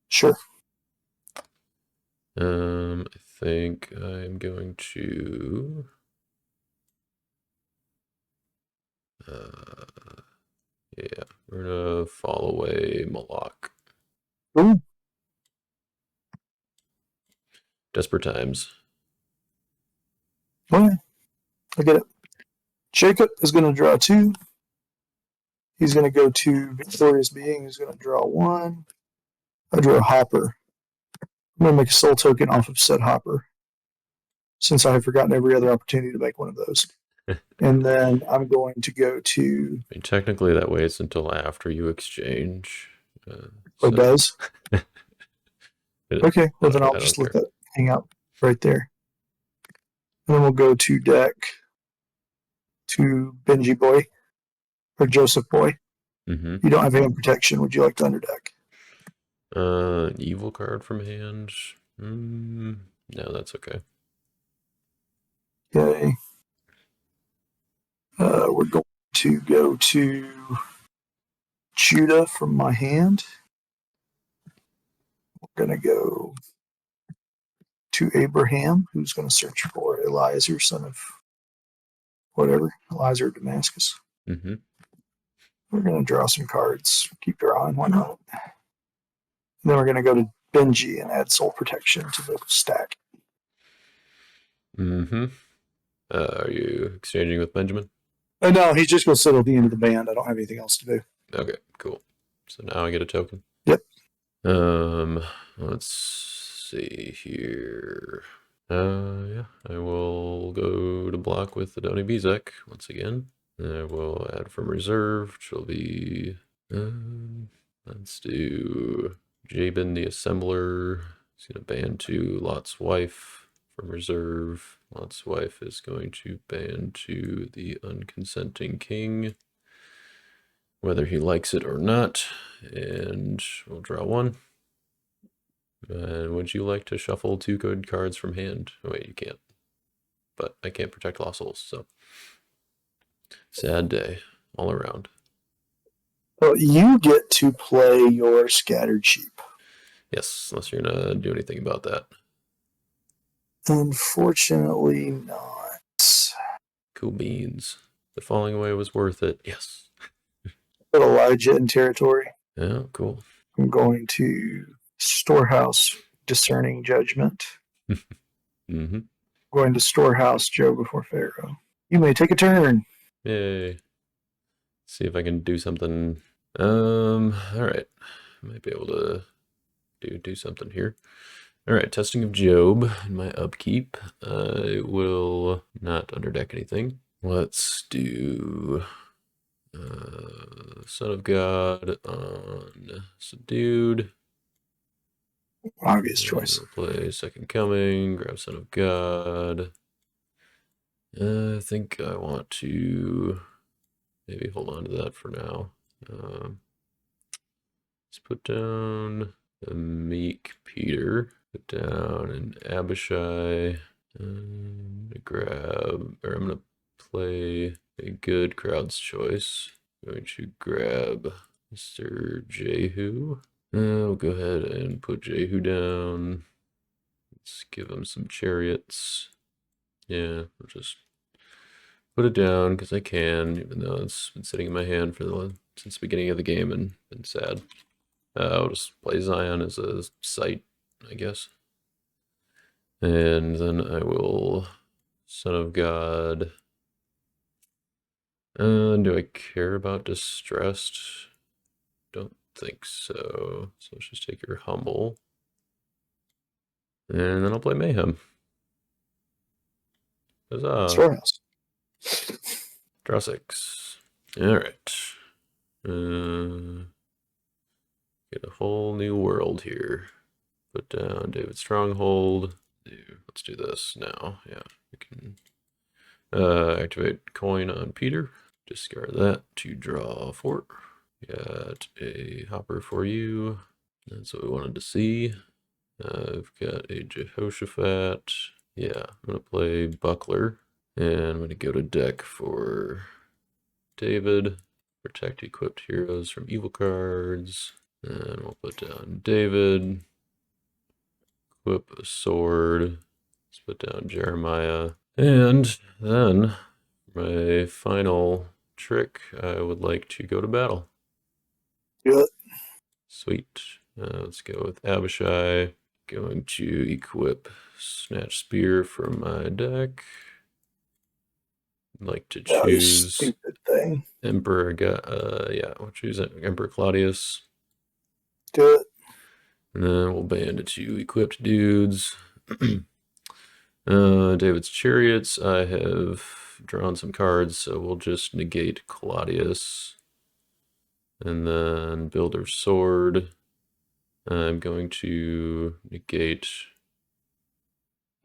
Sure. I think I'm going to. Yeah, we're gonna fall away Malak. Ooh. Desperate times. Oh, yeah. I get it. Jacob is going to draw 2. He's going to go to Victorious Being. He's going to draw 1. I draw a Hopper. I'm going to make a soul token off of said Hopper, since I have forgotten every other opportunity to make one of those. And then I'm going to go to. I mean, technically, that waits until after you exchange. It does? Okay, well, then I'll I just don't let care. that hang out right there. And then we'll go to deck to Benji Boy or Joseph Boy. Mm-hmm. You don't have hand protection. Would you like to underdeck? Evil card from hand. No, that's okay. Okay. We're going to go to Judah from my hand. We're going to go to Abraham, who's going to search for Eliezer, son of whatever, Eliezer of Damascus. Mm-hmm. We're going to draw some cards. Keep drawing, why not? And then we're going to go to Benji and add soul protection to the stack. Mm-hmm. Are you exchanging with Benjamin? Oh, no, he's just going to sit at the end of the band. I don't have anything else to do. Okay, cool. So now I get a token. Yep. Let's see here. Yeah, I will go to block with the Donny Bezek once again. I will add from reserve, which will be, let's do Jabin the Assembler. He's going to ban 2 Lot's Wife from reserve. Lot's Wife is going to ban 2 the Unconsenting King, whether he likes it or not. And we'll draw 1. Would you like to shuffle 2 good cards from hand? Oh, wait, you can't. But I can't protect Lost Souls, so. Sad day all around. Well, you get to play your Scattered Sheep. Yes, unless you're going to do anything about that. Unfortunately not. Cool beans. The falling away was worth it. Yes. Put Elijah in territory. Yeah, cool. I'm going to Storehouse Discerning Judgment. Mm-hmm. Going to Storehouse Joe before Pharaoh. You may take a turn. Yay. See if I can do something. All right. Might be able to do something here. All right, testing of Job in my upkeep. I will not underdeck anything. Let's do Son of God on Subdued. Obvious choice. We'll play Second Coming, grab Son of God. I think I want to maybe hold on to that for now. Let's put down a Meek Peter. Put down an Abishai. I'm gonna play a good crowd's choice. I'm going to grab Mr. Jehu. I'll go ahead and put Jehu down. Let's give him some chariots. Yeah, I'll just put it down because I can, even though it's been sitting in my hand since the beginning of the game and been sad. I'll just play Zion as a site, I guess. And then I will Son of God. Do I care about Distressed? Don't think so. So let's just take your Humble. And then I'll play Mayhem. Huzzah. Storehouse. Draw 6. Alright. Get a whole new world here. Put down David Stronghold. Let's do this now. Yeah, we can activate coin on Peter. Discard that to draw 4. Got a hopper for you. That's what we wanted to see. I've got a Jehoshaphat. Yeah, I'm going to play Buckler. And I'm going to go to deck for David. Protect equipped heroes from evil cards. And we'll put down David. Equip a sword. Let's put down Jeremiah. And then, my final trick, I would like to go to battle. Good. Sweet. Let's go with Abishai. Going to equip Snatch Spear from my deck. I'd like to Oh, you choose stupid thing. Emperor. Yeah, we'll choose Emperor Claudius. Do it. And then we'll ban the 2 equipped dudes. David's Chariots. I have drawn some cards, so we'll just negate Claudius. And then Builder's Sword. I'm going to negate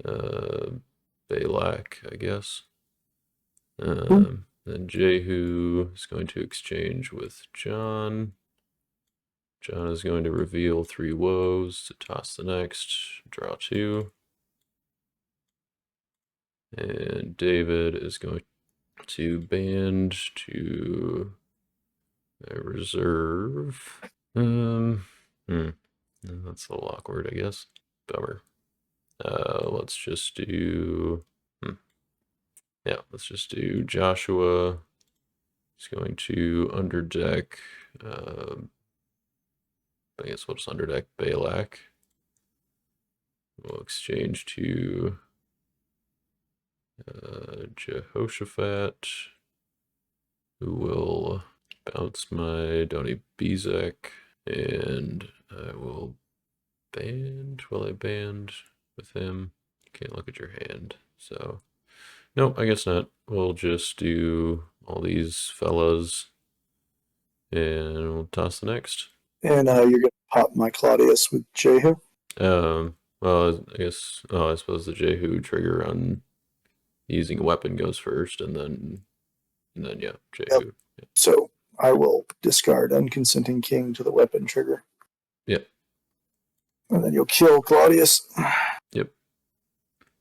Balak, I guess. Then Jehu is going to exchange with John. John is going to reveal 3 woes to toss the next, draw 2. And David is going to band to reserve. That's a little awkward, I guess. Bummer. Let's just do. Yeah, let's just do Joshua. He's going to underdeck. I guess we'll just underdeck Balak. We'll exchange to Jehoshaphat, who will bounce my Donny Bezek, and I will band. Will I band with him? Can't look at your hand, so nope, I guess not. We'll just do all these fellas, and we'll toss the next. And you're going to pop my Claudius with Jehu? Well, I guess, I suppose the Jehu trigger on using a weapon goes first, and then yeah, Jehu. Yep. Yeah. So I will discard Unconsenting King to the weapon trigger. Yep. And then you'll kill Claudius. Yep.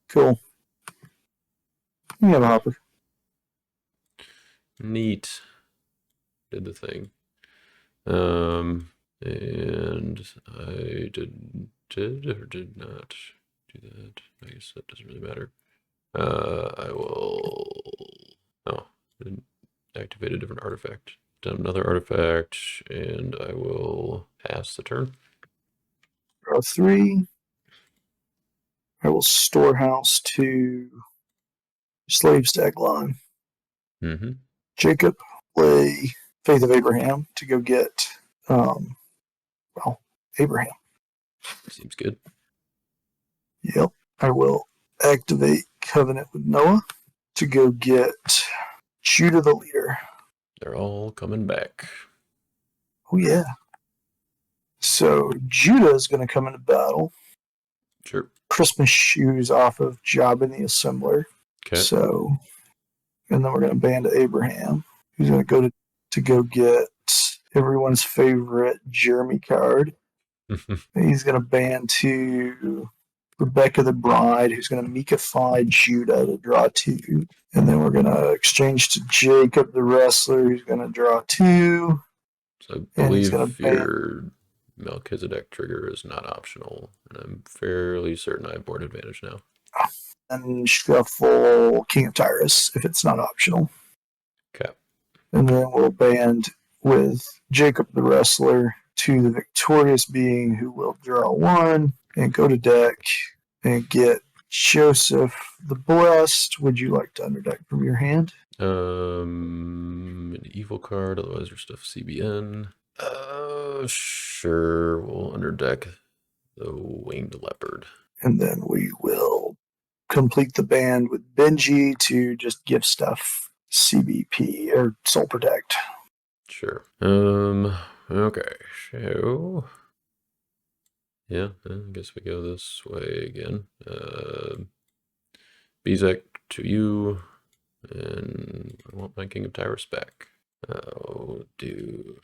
Cool. You have a hopper. Neat. Did the thing. And I did or did not do that. I guess that doesn't really matter. I will. Oh, activate a different artifact. Done another artifact, and I will pass the turn. Draw 3. I will storehouse to Slave Staglon. Mm-hmm. Jacob play Faith of Abraham to go get, Abraham. Seems good. Yep. I will activate Covenant with Noah to go get Judah the leader. They're all coming back. Oh, yeah. So Judah is going to come into battle. Sure. Christmas shoes off of Jabin the Assembler. Okay. So, and then we're going to ban to Abraham, who's going to go to go get everyone's favorite Jeremy card. He's going to ban to Rebecca the Bride, who's going to Mikify Judah to draw 2. And then we're going to exchange to Jacob the Wrestler, who's going to draw 2. So I believe your Melchizedek trigger is not optional, and I'm fairly certain I have board advantage now. And shuffle King of Tyrus if it's not optional. Okay. And then we'll band with Jacob the Wrestler to the victorious being, who will draw 1 and go to deck and get Joseph the Blessed. Would you like to underdeck from your hand? An evil card, otherwise your stuff CBN. Sure, we'll underdeck the Winged Leopard. And then we will complete the band with Benji to just give stuff CBP or Soul Protect. Sure. Okay, so yeah, I guess we go this way again. Bezek to you, and I want my King of Tyrus back. I'll do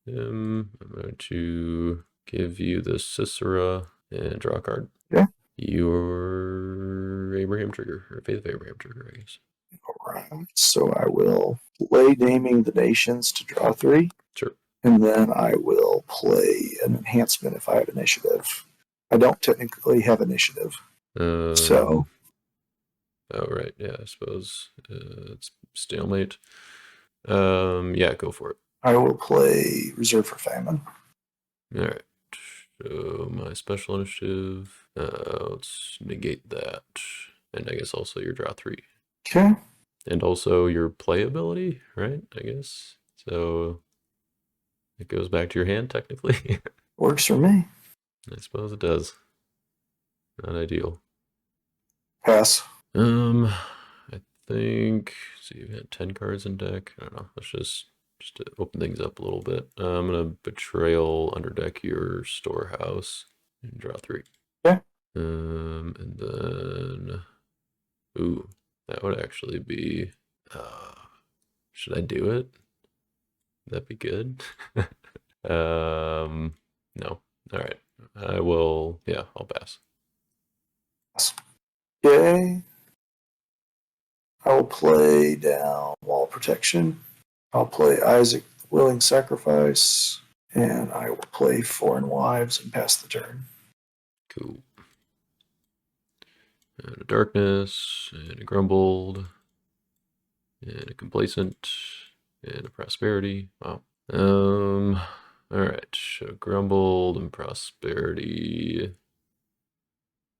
him. I'm going to give you the Sisera and draw a card. Yeah. Your Abraham trigger, or Faith of Abraham trigger, I guess. All right. So I will play Naming the Nations to draw 3. Sure. And then I will play an enhancement if I have initiative. I don't technically have initiative. So. Oh, right. Yeah, I suppose it's stalemate. Yeah, go for it. I will play Reserve for Famine. All right. So my special initiative. Let's negate that. And I guess also your draw 3. Okay. And also your playability, right? I guess. So it goes back to your hand, technically. Works for me. I suppose it does. Not ideal. Pass. I think. So you've had 10 cards in deck. I don't know. Let's just to open things up a little bit. I'm gonna Betrayal underdeck your Storehouse and draw 3. Yeah. And then, ooh, that would actually be. Should I do it? That'd be good. No. All right. I will. Yeah, I'll pass. Okay. I will play down Wall Protection. I'll play Isaac the Willing Sacrifice. And I will play Foreign Wives and pass the turn. Cool. And a Darkness, and a Grumbled, and a Complacent, and a Prosperity. Wow. Alright, so Grumbled and Prosperity.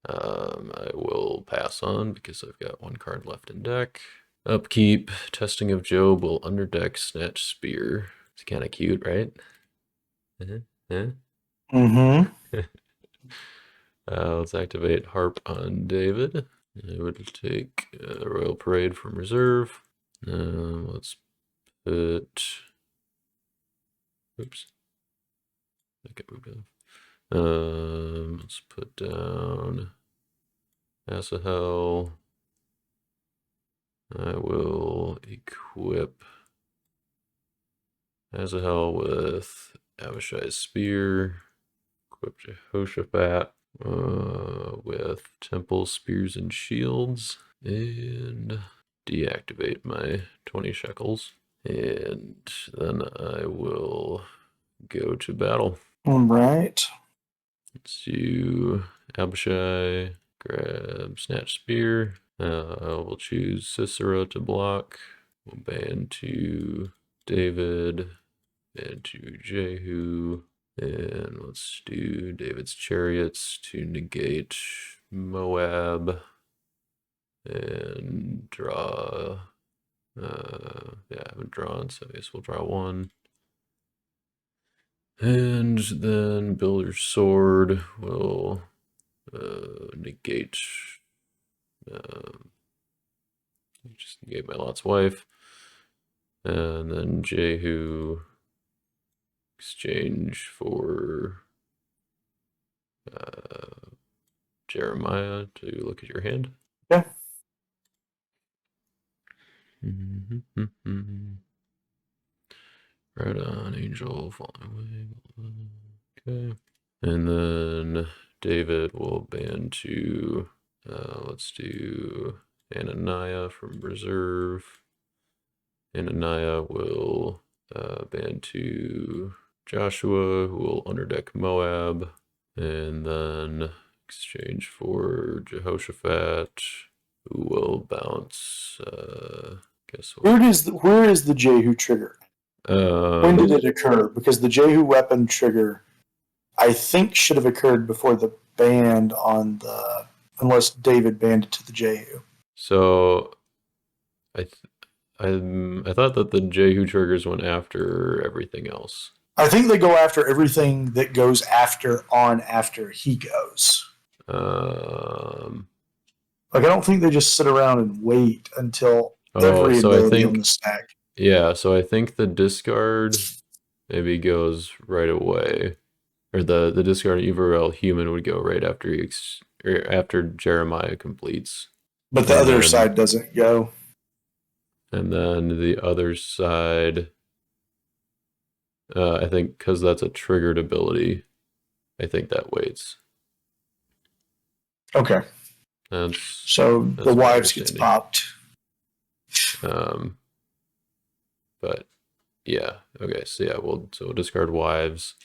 I will pass on because I've got 1 card left in deck. Upkeep, Testing of Job will underdeck Snatch Spear. It's kind of cute, right? Mm-hmm. Let's activate Harp on David. I would take Royal Parade from reserve. Let's put. Oops. I got moved off. Let's put down Asahel. I will equip Asahel with Abishai's Spear. Equip Jehoshaphat with Temple Spears and Shields. And deactivate my 20 shekels. And then I will go to battle. All right. Let's do Abishai, grab Snatch Spear. We'll choose Sisera to block. We'll ban to David and to Jehu. And let's do David's Chariots to negate Moab. And draw. Yeah, I haven't drawn, so I guess we'll draw 1. And then Builder's Sword will negate. Just negate my Lot's wife. And then Jehu exchange for Jeremiah to look at your hand. Yeah. Right on, Angel, falling away. Okay. And then David will ban to, let's do Ananiah from reserve. Ananiah will ban to Joshua, who will underdeck Moab. And then exchange for Jehoshaphat, who will bounce, guess what? Where is the Jehu trigger? When did it occur? Because the Jehu weapon trigger, I think, should have occurred before the ban on the, unless David banned it to the Jehu. So, I thought that the Jehu triggers went after everything else. I think they go after everything that goes after he goes. Like, I don't think they just sit around and wait until every ability on the stack. Yeah, so I think the discard maybe goes right away. Or the discard Everell human would go right after after Jeremiah completes. But the other side doesn't go. And then the other side, I think because that's a triggered ability, I think that waits. Okay. That's the wives gets popped. But yeah, okay. So yeah, we'll discard wives,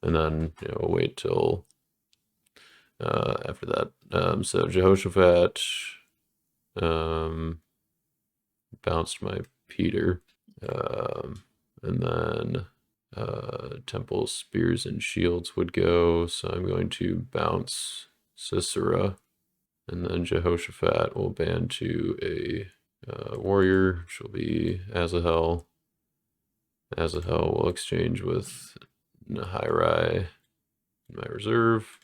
and then we'll wait till after that. So Jehoshaphat bounced my Peter, and then Temple Spears and Shields would go. So I'm going to bounce Sisera, and then Jehoshaphat will ban to a warrior, which will be Azahel. Azahel will exchange with Nahirai in my reserve.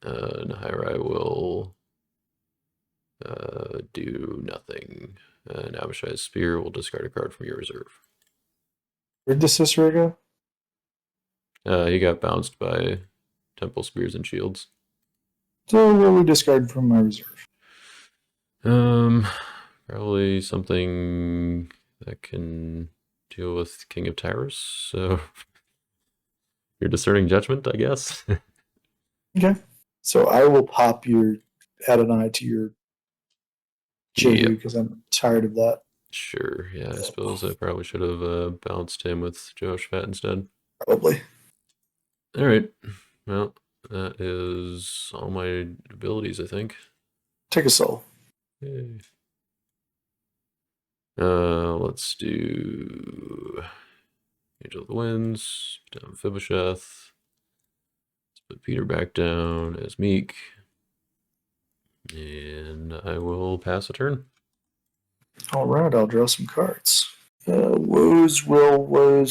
Nahirai will do nothing. And Abishai's Spear will discard a card from your reserve. Where'd the Cicero go? He got bounced by Temple Spears and Shields. So what we discard from my reserve? Probably something that can deal with King of Tyrus. So your discerning judgment, I guess. Okay. So I will pop your Adonai to your Jehu because I'm tired of that. Sure. Yeah, I suppose I probably should have balanced him with Jehoshaphat instead. Probably. All right. Well, that is all my abilities, I think. Take a soul. Yay. Let's do Angel of the Winds, down Mephibosheth. Let's put Peter back down as Meek. And I will pass a turn. All right, I'll draw some cards. Woes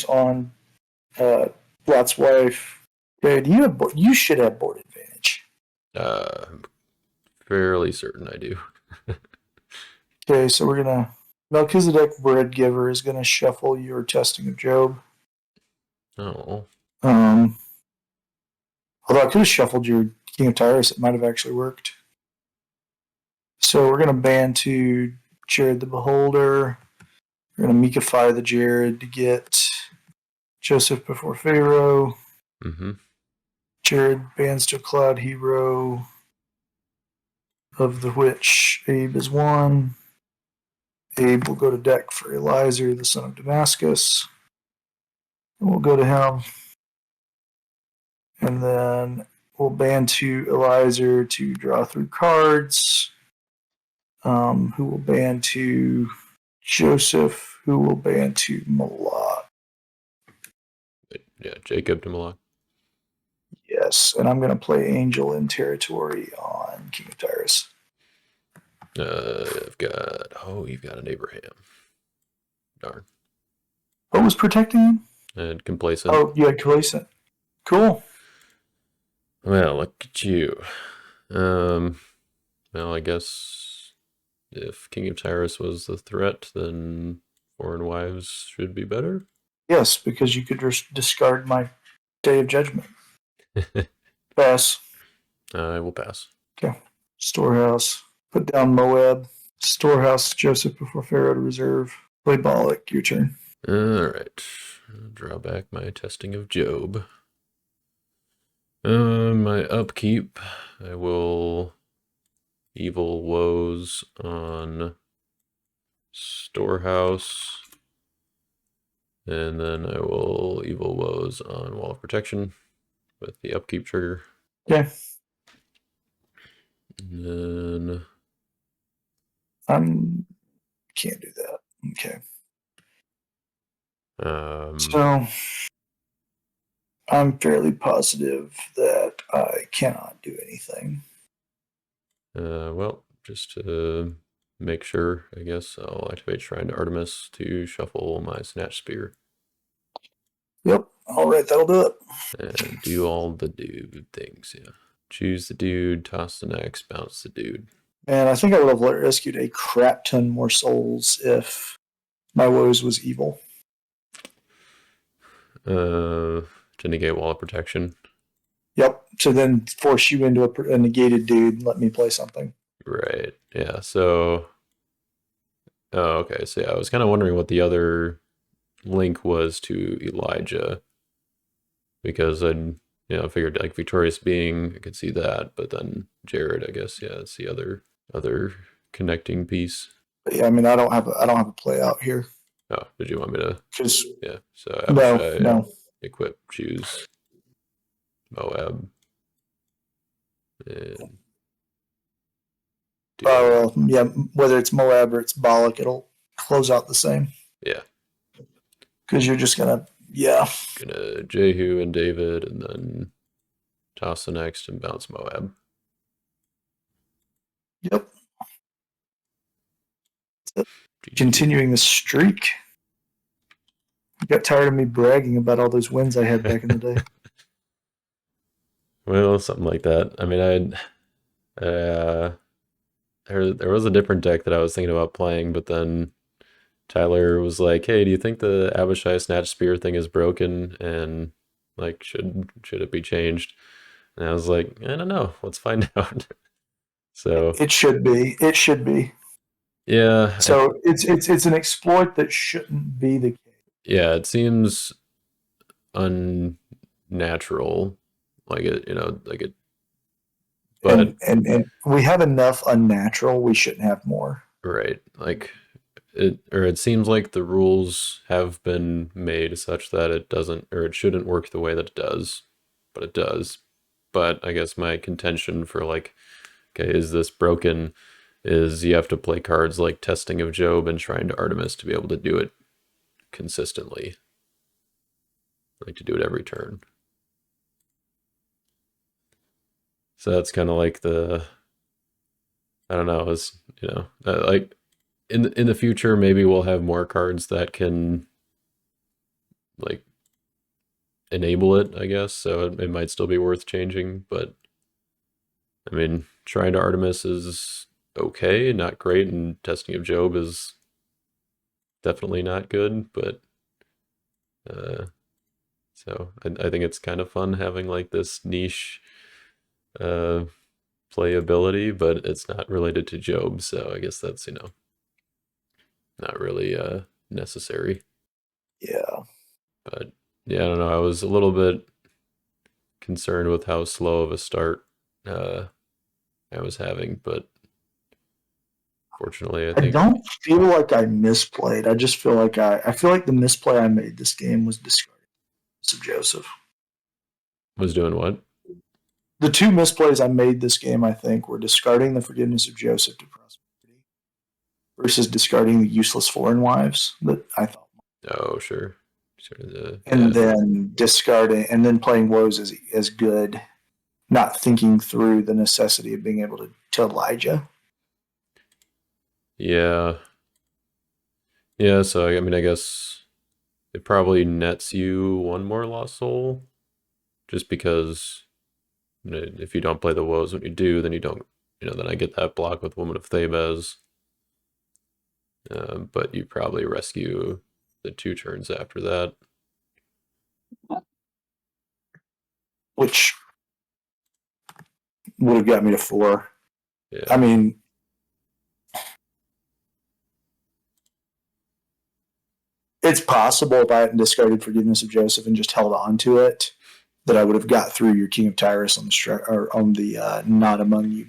on Blatt's wife. Dude, you should have board advantage. I'm fairly certain I do. Okay, so we're gonna Melchizedek Bread Giver is gonna shuffle your Testing of Job. Oh. Although I could have shuffled your King of Tyrus, it might have actually worked. So we're gonna ban to Jared the Beholder. We're gonna Meekify the Jared to get Joseph before Pharaoh. Mm-hmm. Jared bans to Cloud Hero, of the which Abe is one. Abe will go to deck for Eliezer, the son of Damascus. And we'll go to him. And then we'll ban to Eliezer to draw through cards. Who will ban to Joseph, who will ban to Malak. Yeah, Jacob to Malak. Yes, and I'm going to play Angel in territory on King of Tyrus. You've got an Abraham. Darn. What was protecting him? And Complacent. Oh, you had Complacent. Cool. Well, look at you. Well, I guess if King of Tyrus was the threat, then Foreign Wives should be better. Yes, because you could just discard my Day of Judgment. Pass. I will pass. Okay. Storehouse. Put down Moab. Storehouse, Joseph before Pharaoh to reserve. Play Bollock. Your turn. All right. I'll draw back my Testing of Job. My upkeep, I will Evil Woes on Storehouse. And then I will Evil Woes on Wall of Protection with the upkeep trigger. Okay. And then Can't do that. Okay. so So I'm fairly positive that I cannot do anything. well, just to make sure, I guess I'll activate Shrine to Artemis to shuffle my Snatch Spear. Yep. All right, that'll do it. And do all the dude things, yeah. Choose the dude, toss the next, bounce the dude. And I think I would have rescued a crap ton more souls if my woes was evil. To negate Wall of Protection. Yep. To then force you into a negated dude and let me play something. Right. Yeah. So. Oh, okay. So yeah, I was kind of wondering what the other link was to Elijah, because I figured like Victorious Being, I could see that, but then Jared, I guess, yeah, it's the other connecting piece. But yeah, I mean, I don't have a play out here. Oh, did you want me to? Because Yeah. So no. equip, choose Moab, and Yeah, whether it's Moab or it's Bollock, it'll close out the same. Yeah. Because you're just gonna Gonna Jehu and David, and then toss the next and bounce Moab. Yep. Continuing the streak. You got tired of me bragging about all those wins I had back in the day. Well, something like that. I mean, there was a different deck that I was thinking about playing, but then Tyler was like, "Hey, do you think the Abishai Snatch Spear thing is broken? And like, should it be changed?" And I was like, "I don't know. Let's find out." So It should be. It should be. yeah, So it's an exploit that shouldn't be the case. yeah, it seems unnatural, like it. But And we have enough unnatural. We shouldn't have more. right, like it seems like the rules have been made such that it doesn't, or it shouldn't work the way that it does, but it does. But I guess my contention for like, okay, is this broken? Is you have to play cards like Testing of Job and Shrine to Artemis to be able to do it consistently, like to do it every turn. So that's kind of like I don't know, like in the future maybe we'll have more cards that can like enable it, I guess. So it might still be worth changing, but I mean, Shrine to Artemis is okay, not great, and Testing of Job is definitely not good, but uh, so I think it's kind of fun having like this niche uh, playability, but it's not related to Job, so I guess that's not really necessary. Yeah. But yeah, I don't know. I was a little bit concerned with how slow of a start uh, I was having, but fortunately, I I think don't feel like I misplayed. I just feel like I feel like the misplay I made this game was discarding of Joseph. was doing what? The two misplays I made this game, I think, were discarding the Forgiveness of Joseph to prosperity versus discarding the useless foreign wives that I thought. Oh, sure. Sort of And then discarding and then playing woes as good, not thinking through the necessity of being able to Elijah. Yeah. Yeah, so I mean, I guess it probably nets you one more lost soul just because if you don't play the woes when you do, then you don't, then I get that block with Woman of Thebes. But you probably rescue the 2 turns after that. Which would have got me to 4. Yeah. I mean, it's possible if I hadn't discarded Forgiveness of Joseph and just held on to it, that I would have got through your King of Tyrus on the Not Among You.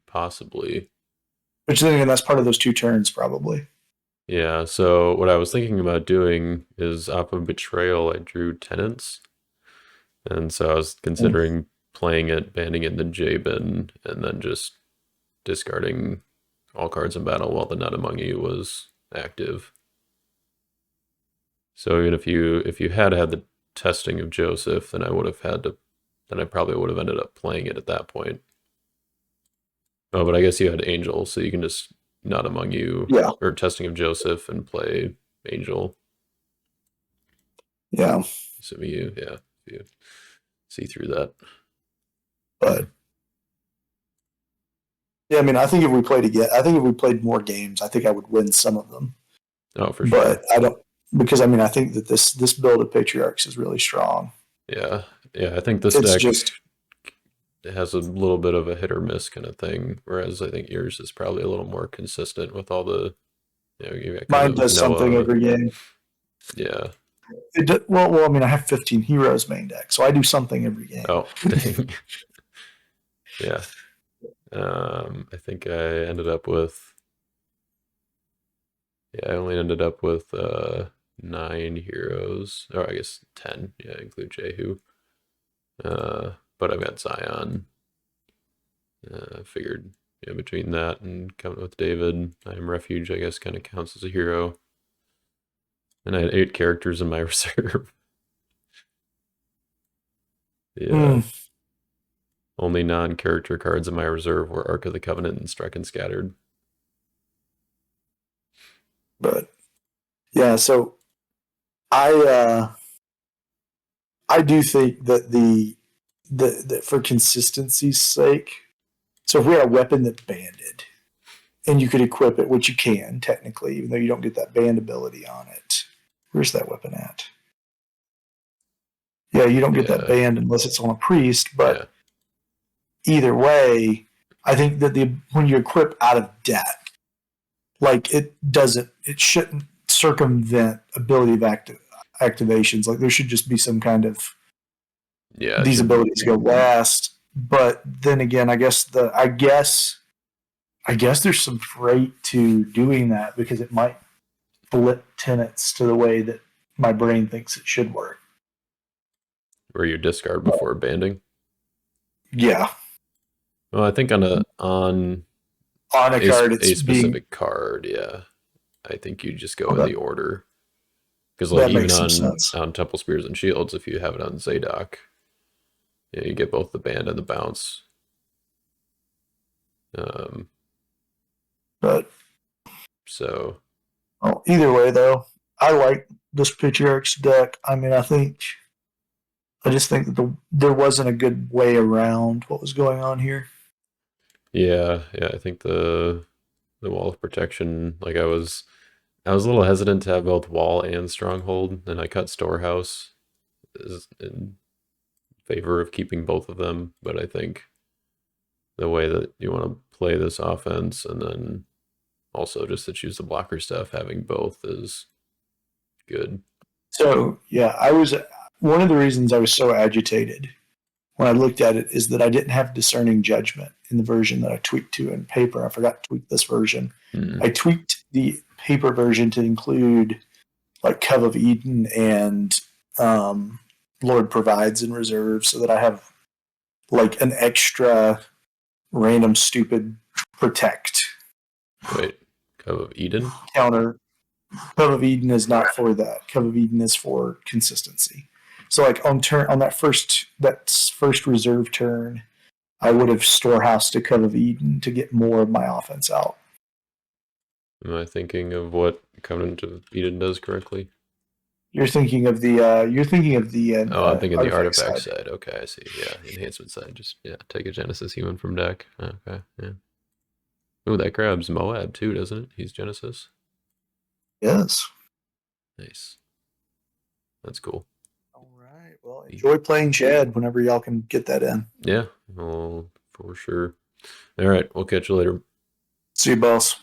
Possibly. Which then again, that's part of those 2 turns, probably. Yeah, so what I was thinking about doing is off of Betrayal, I drew Tenants. And so I was considering playing it, banning it in the J bin, and then just discarding all cards in battle while the Not Among You was active. So even if you had the Testing of Joseph, then I probably would have ended up playing it at that point. Oh, but I guess you had Angel, so you can just Not Among You or Testing of Joseph and play Angel. Yeah. So you see through that. But yeah, I mean, I think if we played more games, I think I would win some of them. Oh, for sure. But I don't, because I mean, I think that this build of Patriarchs is really strong. Yeah, I think this deck has a little bit of a hit or miss kind of thing, whereas I think yours is probably a little more consistent with all the. Mine does something every game. Yeah. Well, I mean, I have 15 heroes main deck, so I do something every game. Oh, dang. Yeah. I think I ended up with, I only ended up with 9 heroes, or I guess 10. Yeah, include Jehu. But I've got Zion. Figured between that and coming with David, I am Refuge, I guess, kind of counts as a hero. And I had 8 characters in my reserve. Yeah. Only non-character cards in my reserve were Ark of the Covenant and Struck and Scattered. But yeah, so I do think that the for consistency's sake, so if we had a weapon that's banded and you could equip it, which you can technically, even though you don't get that band ability on it. Where's that weapon at? Yeah, you don't get that band unless it's on a priest, but either way, I think that when you equip out of debt, like it shouldn't circumvent ability of activations. Like there should just be some kind of these abilities go last. But then again, I guess there's some freight to doing that because it might flip tenets to the way that my brain thinks it should work. Where you discard before banding? Yeah. Well, I think on a card, it's a specific card, yeah. I think you just go in the order. Because like even on Temple Spears and Shields, if you have it on Zadok, you get both the band and the bounce. But so, well, either way, though, I like this Patriarch's deck. I mean, I just think that there wasn't a good way around what was going on here. Yeah, I think the wall of protection, like I was a little hesitant to have both wall and stronghold, and I cut storehouse in favor of keeping both of them, but I think the way that you want to play this offense and then also just to choose the blocker stuff, having both is good. So yeah, one of the reasons I was so agitated when I looked at it is that I didn't have discerning judgment in the version that I tweaked to in paper. I forgot to tweak this version. I tweaked the paper version to include like Cove of Eden and Lord Provides in reserve so that I have like an extra random stupid protect. Wait, Cove of Eden? Counter. Cove of Eden is not for that. Cove of Eden is for consistency. So like on that first reserve turn, I would have storehoused to Cove of Eden to get more of my offense out. Am I thinking of what Covenant of Eden does correctly? You're thinking of the I'm thinking of the artifact side. Okay, I see. Yeah, enhancement side. Just take a Genesis human from deck. Okay, yeah. Ooh, that grabs Moab too, doesn't it? He's Genesis. Yes. Nice. That's cool. All right. Well, enjoy playing Chad whenever y'all can get that in. Yeah, well, for sure. All right, we'll catch you later. See you, boss.